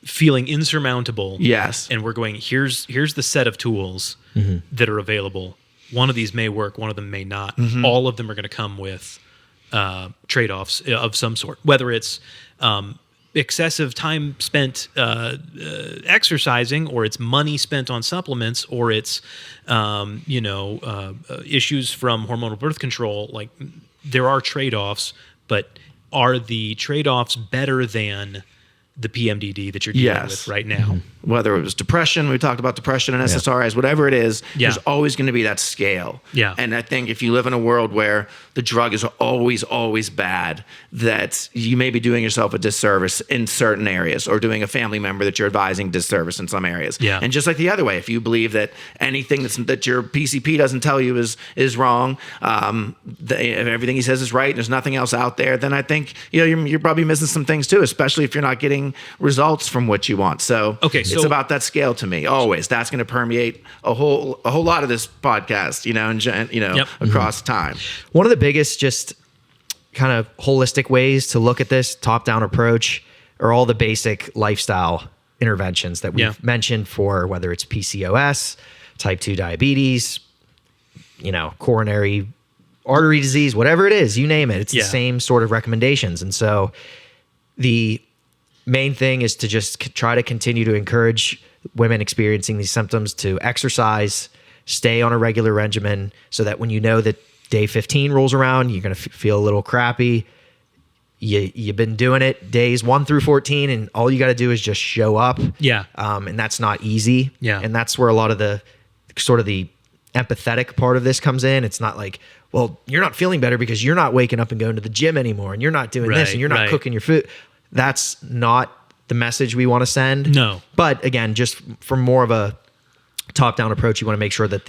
feeling insurmountable. Yes. And we're going, here's the set of tools that are available. One of these may work, one of them may not. Mm-hmm. All of them are going to come with trade-offs of some sort, whether it's excessive time spent exercising, or it's money spent on supplements, or it's issues from hormonal birth control. Like, there are trade-offs, but are the trade-offs better than the PMDD that you're dealing with right now? Mm-hmm. Whether it was depression, we talked about depression and SSRIs, whatever it is, there's always going to be that scale. Yeah. And I think if you live in a world where the drug is always, always bad, that you may be doing yourself a disservice in certain areas, or doing a family member that you're advising disservice in some areas. Yeah. And just like the other way, if you believe that anything that your PCP doesn't tell you is wrong, if everything he says is right and there's nothing else out there, then I think you're probably missing some things too, especially if you're not getting results from what you want. So it's about that scale to me. Always, that's going to permeate a whole lot of this podcast, across time. One of the biggest, just kind of holistic ways to look at this top-down approach are all the basic lifestyle interventions that we've mentioned, for whether it's PCOS, type 2 diabetes, coronary artery disease, whatever it is, you name it. It's the same sort of recommendations. And so the main thing is to just try to continue to encourage women experiencing these symptoms to exercise, stay on a regular regimen, so that when you know that day 15 rolls around, you're going to feel a little crappy. You've been doing it days 1 through 14, and all you got to do is just show up. Yeah. And that's not easy. Yeah. And that's where a lot of the sort of the empathetic part of this comes in. It's not like, well, you're not feeling better because you're not waking up and going to the gym anymore, and you're not doing this, and you're not cooking your food. That's not the message we want to send. No. But again, just from more of a top-down approach, you want to make sure that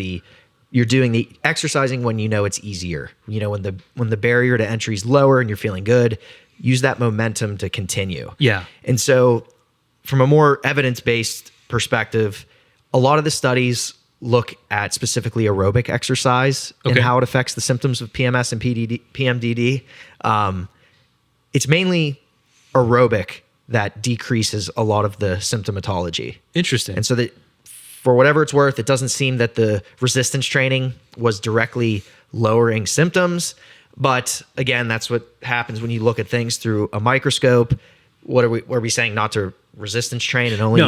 you're doing the exercising when you know it's easier. When the barrier to entry is lower and you're feeling good, use that momentum to continue. Yeah. And so from a more evidence-based perspective, a lot of the studies look at specifically aerobic exercise and how it affects the symptoms of PMS and PMDD. It's mainly aerobic that decreases a lot of the symptomatology. Interesting. And so that, for whatever it's worth, it doesn't seem that the resistance training was directly lowering symptoms. But again, that's what happens when you look at things through a microscope. Are we saying not to resistance train and only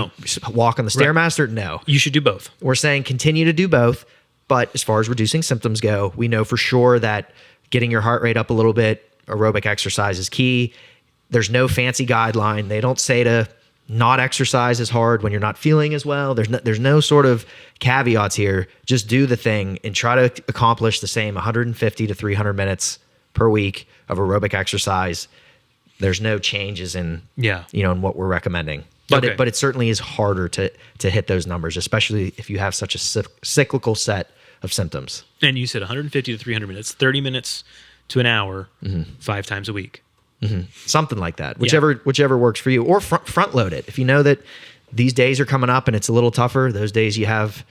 walk on the Stairmaster? No. You should do both. We're saying continue to do both. But as far as reducing symptoms go, we know for sure that getting your heart rate up a little bit, aerobic exercise is key. There's no fancy guideline. They don't say to not exercise as hard when you're not feeling as well. There's no sort of caveats here. Just do the thing and try to accomplish the same 150 to 300 minutes per week of aerobic exercise. There's no changes in in what we're recommending. But it certainly is harder to hit those numbers, especially if you have such a cyclical set of symptoms. And you said 150 to 300 minutes, 30 minutes to an hour, 5 times a week. Mm-hmm. Something like that, whichever works for you, or front load it. If you know that these days are coming up and it's a little tougher, those days you have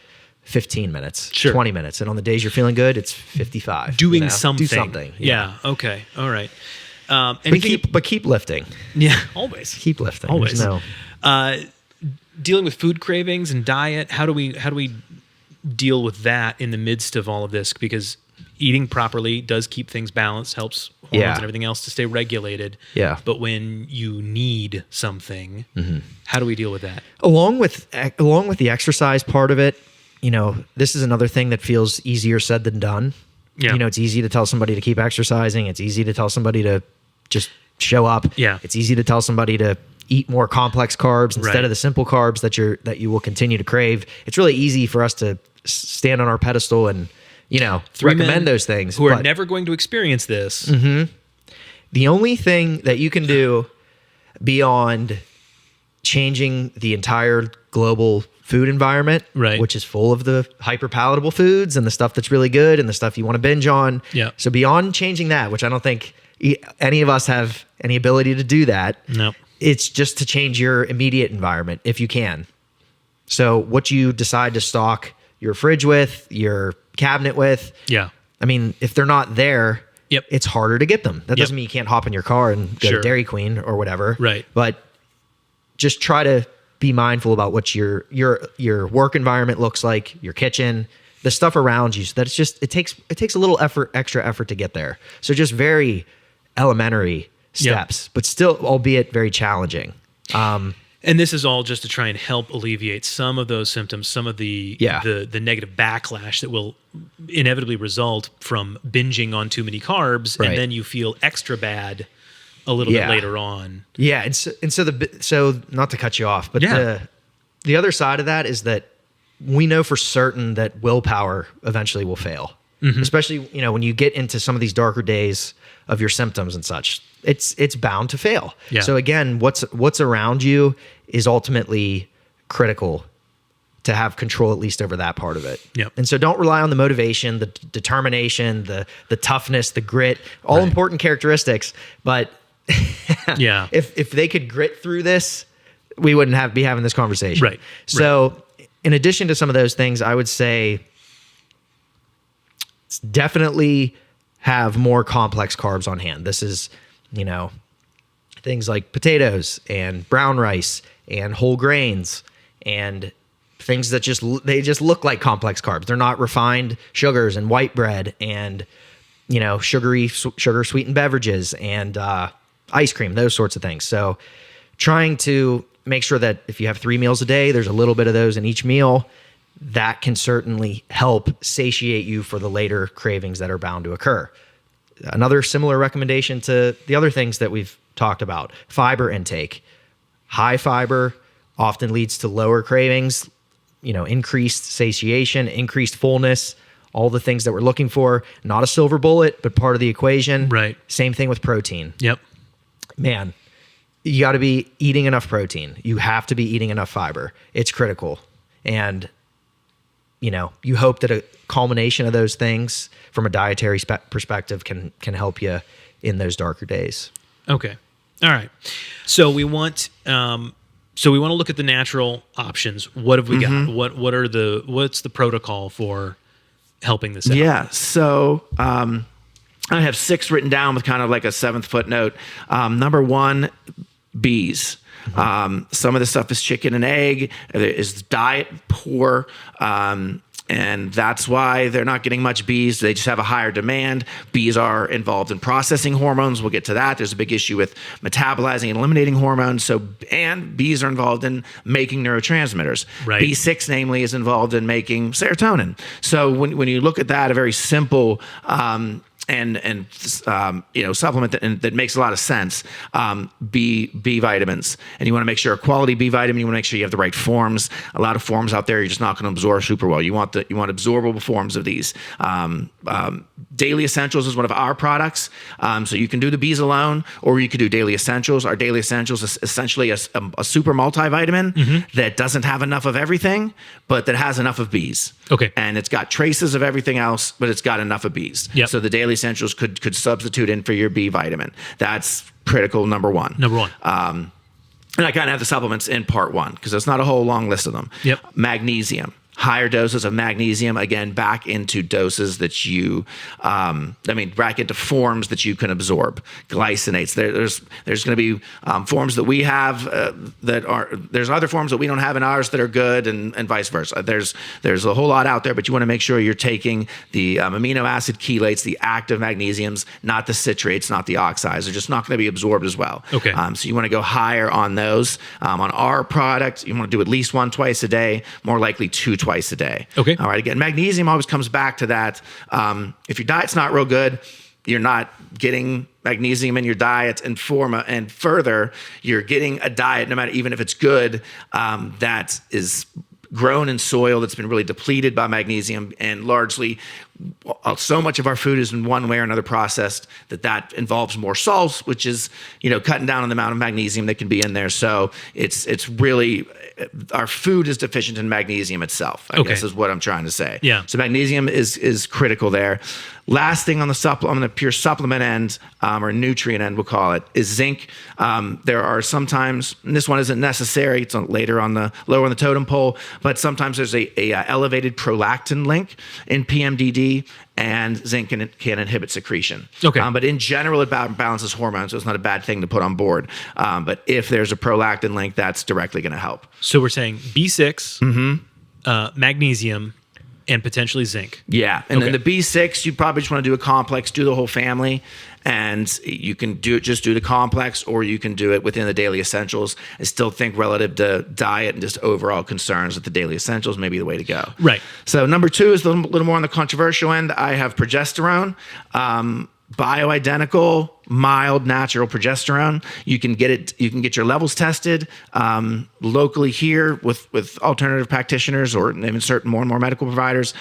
15 minutes, 20 minutes. And on the days you're feeling good, it's 55. Doing something. Do something. Yeah. Okay. All right. But keep lifting. Yeah. Always. Keep lifting. Always. dealing with food cravings and diet, how do we deal with that in the midst of all of this? Because eating properly does keep things balanced, helps hormones and everything else to stay regulated. Yeah. But when you need something, how do we deal with that? Along with the exercise part of it, this is another thing that feels easier said than done. Yeah. It's easy to tell somebody to keep exercising. It's easy to tell somebody to just show up. Yeah. It's easy to tell somebody to eat more complex carbs instead of the simple carbs that you will continue to crave. It's really easy for us to stand on our pedestal and, recommend those things. Who are never going to experience this. The only thing that you can do beyond changing the entire global food environment, which is full of the hyper palatable foods and the stuff that's really good and the stuff you want to binge on. Yeah. So beyond changing that, which I don't think any of us have any ability to do that. No. It's just to change your immediate environment if you can. So what you decide to stock your fridge with, your cabinet with. Yeah. I mean, if they're not there, it's harder to get them. That doesn't mean you can't hop in your car and go to Dairy Queen or whatever. Right. But just try to be mindful about what your work environment looks like, your kitchen, the stuff around you. So that it takes a little extra effort to get there. So just very elementary steps, but still, albeit very challenging. And this is all just to try and help alleviate some of those symptoms, some of the negative backlash that will inevitably result from binging on too many carbs, and then you feel extra bad a little bit later on. Yeah, and so not to cut you off, but the other side of that is that we know for certain that willpower eventually will fail, especially when you get into some of these darker days of your symptoms and such. It's bound to fail. Yeah. So again, what's around you is ultimately critical to have control at least over that part of it. Yep. And so don't rely on the motivation, the determination, the toughness, the grit, all important characteristics. But if they could grit through this, we wouldn't be having this conversation. Right. So in addition to some of those things, I would say definitely have more complex carbs on hand. This is, things like potatoes and brown rice and whole grains and things that just look like complex carbs. They're not refined sugars and white bread and, sugar sweetened beverages and ice cream, those sorts of things. So trying to make sure that if you have 3 meals a day, there's a little bit of those in each meal. That can certainly help satiate you for the later cravings that are bound to occur. Another similar recommendation to the other things that we've talked about, fiber intake. High fiber often leads to lower cravings, increased satiation, increased fullness, all the things that we're looking for. Not a silver bullet, but part of the equation. Right. Same thing with protein. Yep. Man, you got to be eating enough protein. You have to be eating enough fiber. It's critical. And you hope that a culmination of those things from a dietary perspective can help you in those darker days. Okay. All right. So we want to look at the natural options. What have we got? What's the protocol for helping this out? Yeah. So I have 6 written down with kind of like a 7th footnote. Number 1, bees. Some of the stuff is chicken and egg. Is diet poor. And that's why they're not getting much bees. They just have a higher demand. Bees are involved in processing hormones. We'll get to that. There's a big issue with metabolizing and eliminating hormones. And bees are involved in making neurotransmitters. Right. B6, namely, is involved in making serotonin. So when you look at that, a very simple supplement that makes a lot of sense. B vitamins, and you want to make sure a quality B vitamin. You want to make sure you have the right forms. A lot of forms out there you're just not going to absorb super well. You want absorbable forms of these. Daily Essentials is one of our products, so you can do the bees alone, or you could do Daily Essentials. Our Daily Essentials is essentially a super multivitamin that doesn't have enough of everything, but that has enough of bees. Okay, and it's got traces of everything else, but it's got enough of bees. Yep. So the Daily Essentials could substitute in for your B vitamin. That's critical. Number one. And I kind of have the supplements in part 1 because it's not a whole long list of them. Yep. Magnesium, higher doses of magnesium, again, back into doses that you, back into forms that you can absorb. Glycinates. There's going to be forms that we have there's other forms that we don't have in ours that are good, and vice versa. There's a whole lot out there, but you want to make sure you're taking the amino acid chelates, the active magnesiums, not the citrates, not the oxides. They're just not going to be absorbed as well. Okay. So you want to go higher on those. On our product, you want to do at least 1 twice a day, more likely 2 twice a day. Okay. All right. Again, magnesium always comes back to that. If your diet's not real good, you're not getting magnesium in your diet, and further, you're getting a diet, no matter, even if it's good, that is grown in soil that's been really depleted by magnesium, and largely so much of our food is in one way or another processed that involves more salts, which is, cutting down on the amount of magnesium that can be in there. So it's really, our food is deficient in magnesium itself, I guess is what I'm trying to say. Yeah. So magnesium is critical there. Last thing on the pure supplement end, or nutrient end, we'll call it, is zinc. There are sometimes, and this one isn't necessary, it's lower on the totem pole, but sometimes there's a elevated prolactin link in PMDD, and zinc can inhibit secretion. Okay. But in general, it balances hormones, so it's not a bad thing to put on board. But if there's a prolactin link, that's directly going to help. So we're saying B6, magnesium, and potentially zinc. Yeah. And then the B6, you probably just want to do a complex, do the whole family. And you can do the complex, or you can do it within the daily essentials. I still think relative to diet and just overall concerns that the daily essentials may be the way to go. Right. So number 2 is a little more on the controversial end. I have progesterone. Bioidentical, mild, natural progesterone. You can get your levels tested locally here with alternative practitioners, or even certain more and more medical providers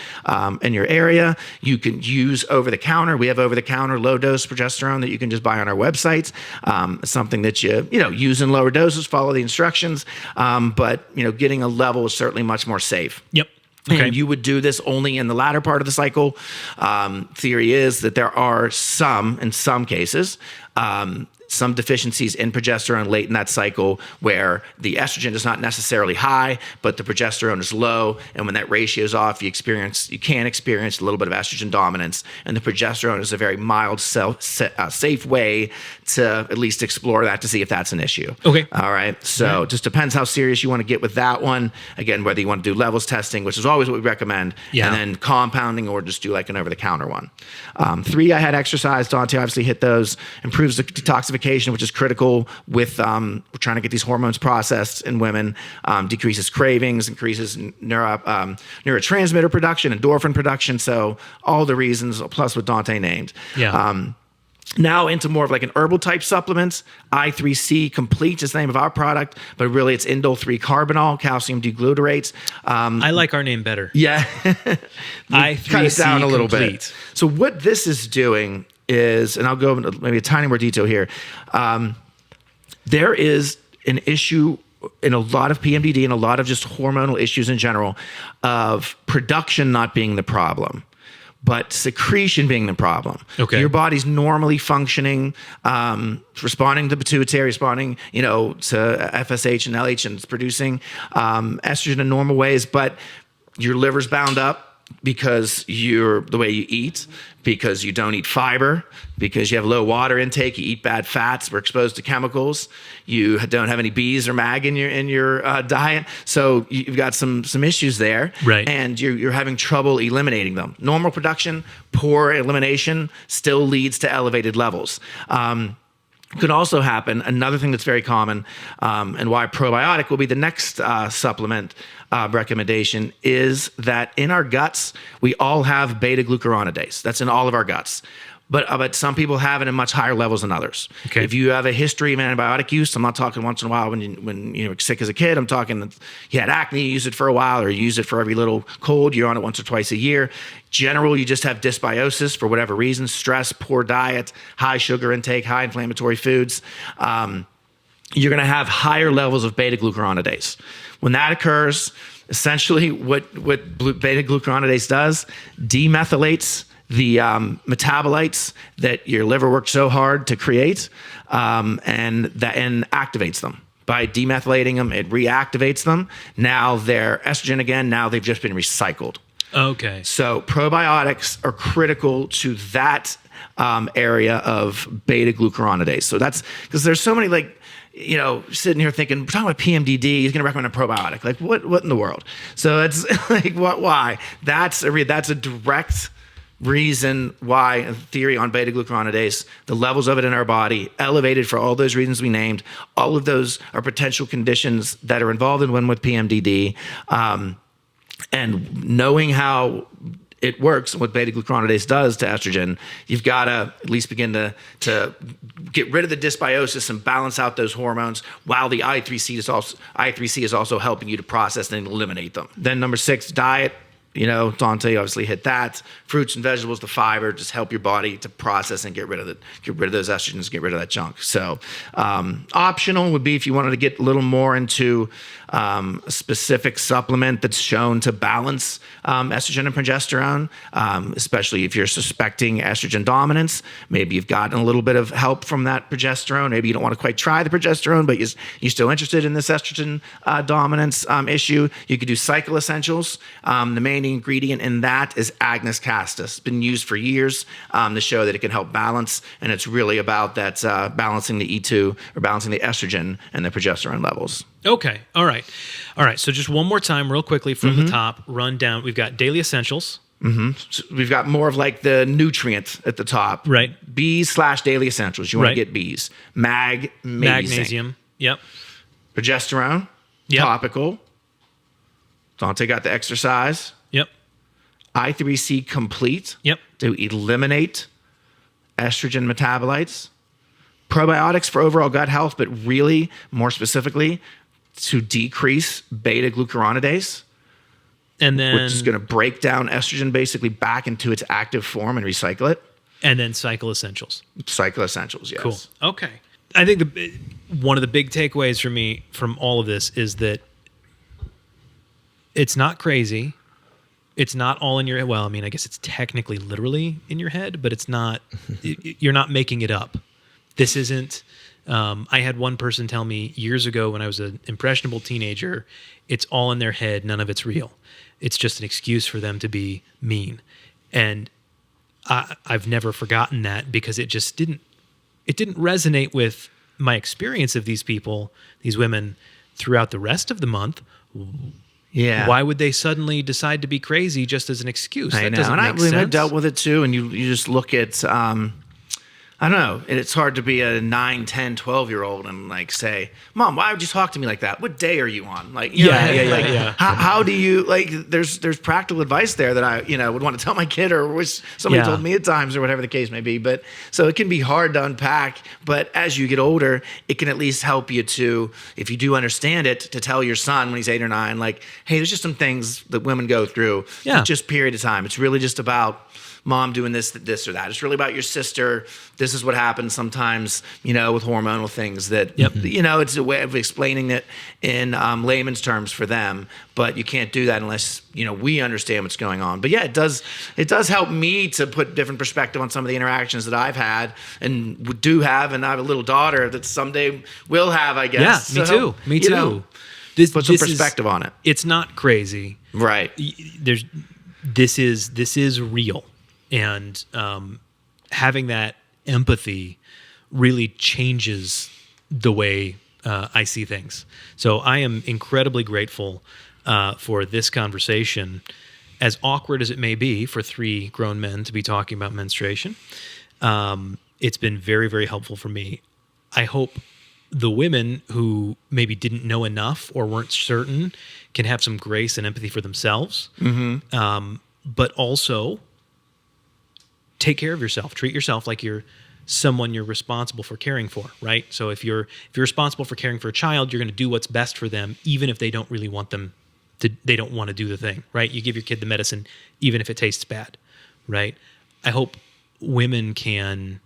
in your area. You can use over-the-counter. We have over-the-counter low-dose progesterone that you can just buy on our website. Something that you use in lower doses, follow the instructions. But getting a level is certainly much more safe. Yep. Okay. And you would do this only in the latter part of the cycle. Theory is that there are in some cases, some deficiencies in progesterone late in that cycle where the estrogen is not necessarily high, but the progesterone is low. And when that ratio is off, you can experience a little bit of estrogen dominance. And the progesterone is a very mild, safe way to at least explore that to see if that's an issue. Okay. All right. So it just depends how serious you want to get with that one. Again, whether you want to do levels testing, which is always what we recommend, and then compounding, or just do like an over-the-counter one. 3, I had exercise. Dante obviously hit those. Improves the detoxification, which is critical with we're trying to get these hormones processed in women. Decreases cravings, increases neurotransmitter production, endorphin production. So all the reasons, plus what Dante named. Yeah. Now into more of like an herbal type supplements. I3C Complete is the name of our product, but really it's indole 3-carbinol, calcium D-glutarate. I like our name better. Yeah. I3C cut it down a little Complete. bit. So what this is doing is, and I'll go into maybe a tiny more detail here. There is an issue in a lot of PMDD and a lot of just hormonal issues in general of production not being the problem, but secretion being the problem. Okay. Your body's normally functioning, responding to pituitary, responding, to FSH and LH, and it's producing estrogen in normal ways, but your liver's bound up because the way you eat, because you don't eat fiber, because you have low water intake, you eat bad fats, we're exposed to chemicals, you don't have any B's or mag in your diet, so you've got some issues there, right? And you're having trouble eliminating them. Normal production, poor elimination still leads to elevated levels. Could also happen, another thing that's very common, and why probiotic will be the next supplement recommendation, is that in our guts, we all have beta-glucuronidase. That's in all of our guts. But some people have it in much higher levels than others. Okay. If you have a history of antibiotic use, I'm not talking once in a while when you were sick as a kid. I'm talking you had acne, you use it for a while, or you use it for every little cold. You're on it once or twice a year. General, you just have dysbiosis for whatever reason: stress, poor diet, high sugar intake, high inflammatory foods. You're going to have higher levels of beta-glucuronidase. When that occurs, essentially what beta-glucuronidase does, demethylates the metabolites that your liver worked so hard to create, and activates them by demethylating them, it reactivates them. Now they're estrogen again. Now they've just been recycled. Okay. So probiotics are critical to that area of beta glucuronidase. So that's because there's so many, like, you know, sitting here thinking, we're talking about PMDD, he's going to recommend a probiotic. Like, what in the world? So it's like, why? That's a direct reason why, in theory, on beta glucuronidase, the levels of it in our body elevated for all those reasons we named. All of those are potential conditions that are involved in women with PMDD. And knowing how it works and what beta glucuronidase does to estrogen, you've got to at least begin to get rid of the dysbiosis and balance out those hormones, while the I3C is also helping you to process and eliminate them. Then number 6, diet. You know, Dante obviously hit that. Fruits and vegetables, the fiber, just help your body to process and get rid of those estrogens, get rid of that junk. So optional would be if you wanted to get a little more into a specific supplement that's shown to balance estrogen and progesterone, especially if you're suspecting estrogen dominance. Maybe you've gotten a little bit of help from that progesterone. Maybe you don't want to quite try the progesterone, but you're still interested in this estrogen dominance issue. You could do Cycle Essentials. The main ingredient in that is Agnus castus. It's been used for years to show that it can help balance, and it's really about that balancing the E2, or balancing the estrogen and the progesterone levels. Okay. All right. So just one more time, real quickly from the top, run down. We've got daily essentials. So we've got more of like the nutrient at the top. Right. B's/daily essentials. You want to get B's. Magnesium. Yep. Progesterone. Yep. Topical. Dante got the exercise. Yep. I3C complete. Yep. To eliminate estrogen metabolites. Probiotics for overall gut health, but really, more specifically, to decrease beta glucuronidase. And then, which is going to break down estrogen basically back into its active form and recycle it. And then Cycle Essentials. Cycle Essentials, yes. Cool. Okay. I think one of the big takeaways for me from all of this is that it's not crazy. It's not all in your head. Well, I mean, I guess it's technically literally in your head, but it's not, you're not making it up. This isn't, I had one person tell me years ago when I was an impressionable teenager, it's all in their head. None of it's real. It's just an excuse for them to be mean. And I've never forgotten that, because it just didn't resonate with my experience of these people, these women, throughout the rest of the month. Yeah. Why would they suddenly decide to be crazy just as an excuse? I That know. doesn't And make sense. I've dealt with it too. And you just look at, I don't know. It's hard to be a 9, 10, 12-year-old and like say, Mom, why would you talk to me like that? What day are you on? Like, you know, Yeah. How do you, like, there's practical advice there that I, would want to tell my kid, or wish somebody told me at times, or whatever the case may be. But so it can be hard to unpack, but as you get older, it can at least help you to, if you do understand it, to tell your son when he's 8 or 9, like, hey, there's just some things that women go through. Yeah. Just period of time. It's really just about Mom doing this or that. It's really about your sister. This is what happens sometimes, with hormonal things that, it's a way of explaining it in layman's terms for them, but you can't do that unless, we understand what's going on. But yeah, it does help me to put different perspective on some of the interactions that I've had and do have, and I have a little daughter that someday will have, I guess. Yeah, me too. Put some perspective on it. It's not crazy. Right. This is real. And having that empathy really changes the way I see things. So I am incredibly grateful for this conversation, as awkward as it may be for 3 grown men to be talking about menstruation. It's been very, very helpful for me. I hope the women who maybe didn't know enough or weren't certain can have some grace and empathy for themselves, but also take care of yourself. Treat yourself like you're someone you're responsible for caring for, right? So if you're responsible for caring for a child, you're going to do what's best for them, even if they don't really want them to. They don't want to do the thing, right? You give your kid the medicine, even if it tastes bad, right? I hope women can,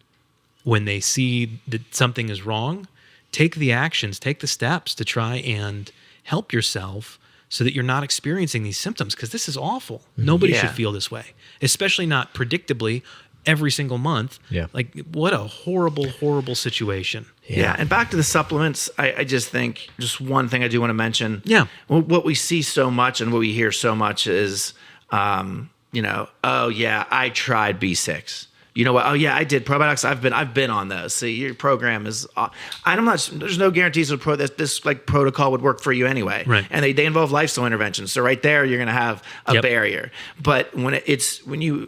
when they see that something is wrong, take the actions, take the steps to try and help yourself, so that you're not experiencing these symptoms, because this is awful. Nobody should feel this way, especially not predictably every single month. Yeah. Like, what a horrible, horrible situation. Yeah. And back to the supplements, I just think just one thing I do want to mention. Yeah. Well, what we see so much and what we hear so much is, oh yeah, I tried B6. You know what? Oh yeah, I did probiotics. I've been on those. See, your program is. I'm not. There's no guarantees that this like protocol would work for you anyway. Right. And they involve lifestyle interventions. So right there, you're going to have a barrier. But when when you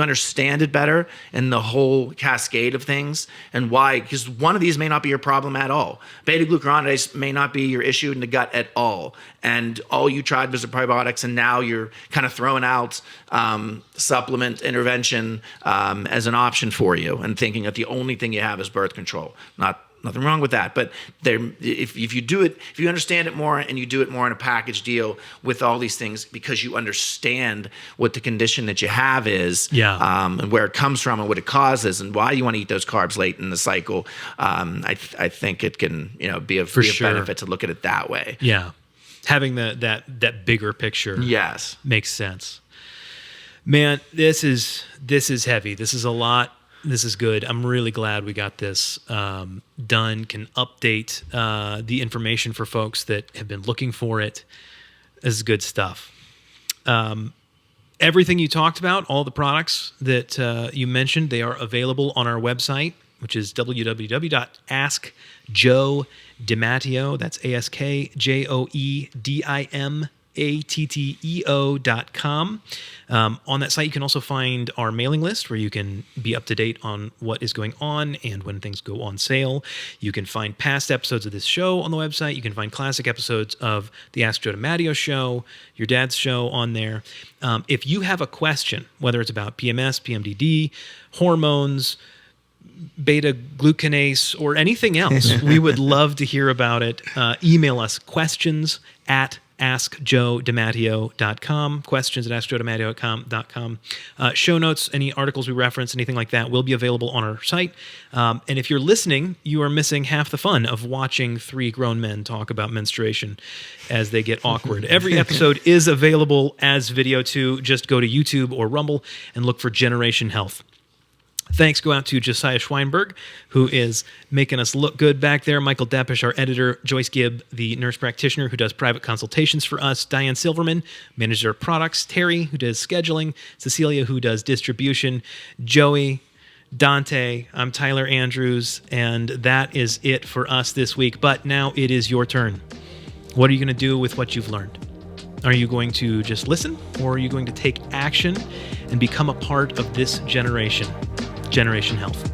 understand it better and the whole cascade of things and why, because one of these may not be your problem at all. Beta glucuronidase may not be your issue in the gut at all, and all you tried was the probiotics, and now you're kind of throwing out supplement intervention as an option for you, and thinking that the only thing you have is birth control. Nothing wrong with that, but if you do it, if you understand it more and you do it more in a package deal with all these things, because you understand what the condition that you have is, and where it comes from and what it causes and why you want to eat those carbs late in the cycle, I think it can be a benefit to look at it that way. Yeah, having that bigger picture, makes sense. Man, this is heavy. This is a lot. This is good. I'm really glad we got this done. Can update the information for folks that have been looking for it. This is good stuff. Everything you talked about, all the products that you mentioned, they are available on our website, which is www.askjoedimatteo. That's AskJoedimatteo.com. On that site, you can also find our mailing list where you can be up to date on what is going on and when things go on sale. You can find past episodes of this show on the website. You can find classic episodes of the Ask Joe DiMatteo show, your dad's show on there. If you have a question, whether it's about PMS, PMDD, hormones, beta glucanase, or anything else, we would love to hear about it. Email us questions at AskJoeDiMatteo.com, questions at AskJoeDiMatteo.com. Show notes, any articles we reference, anything like that will be available on our site. And if you're listening, you are missing half the fun of watching three grown men talk about menstruation as they get awkward. Every episode is available as video too. Just go to YouTube or Rumble and look for Generation Health. Thanks go out to Josiah Schweinberg, who is making us look good back there. Michael Deppish, our editor. Joyce Gibb, the nurse practitioner who does private consultations for us. Diane Silverman, manager of products. Terry, who does scheduling. Cecilia, who does distribution. Joey, Dante, I'm Tyler Andrews, and that is it for us this week. But now it is your turn. What are you going to do with what you've learned? Are you going to just listen, or are you going to take action and become a part of this generation? Generation Health.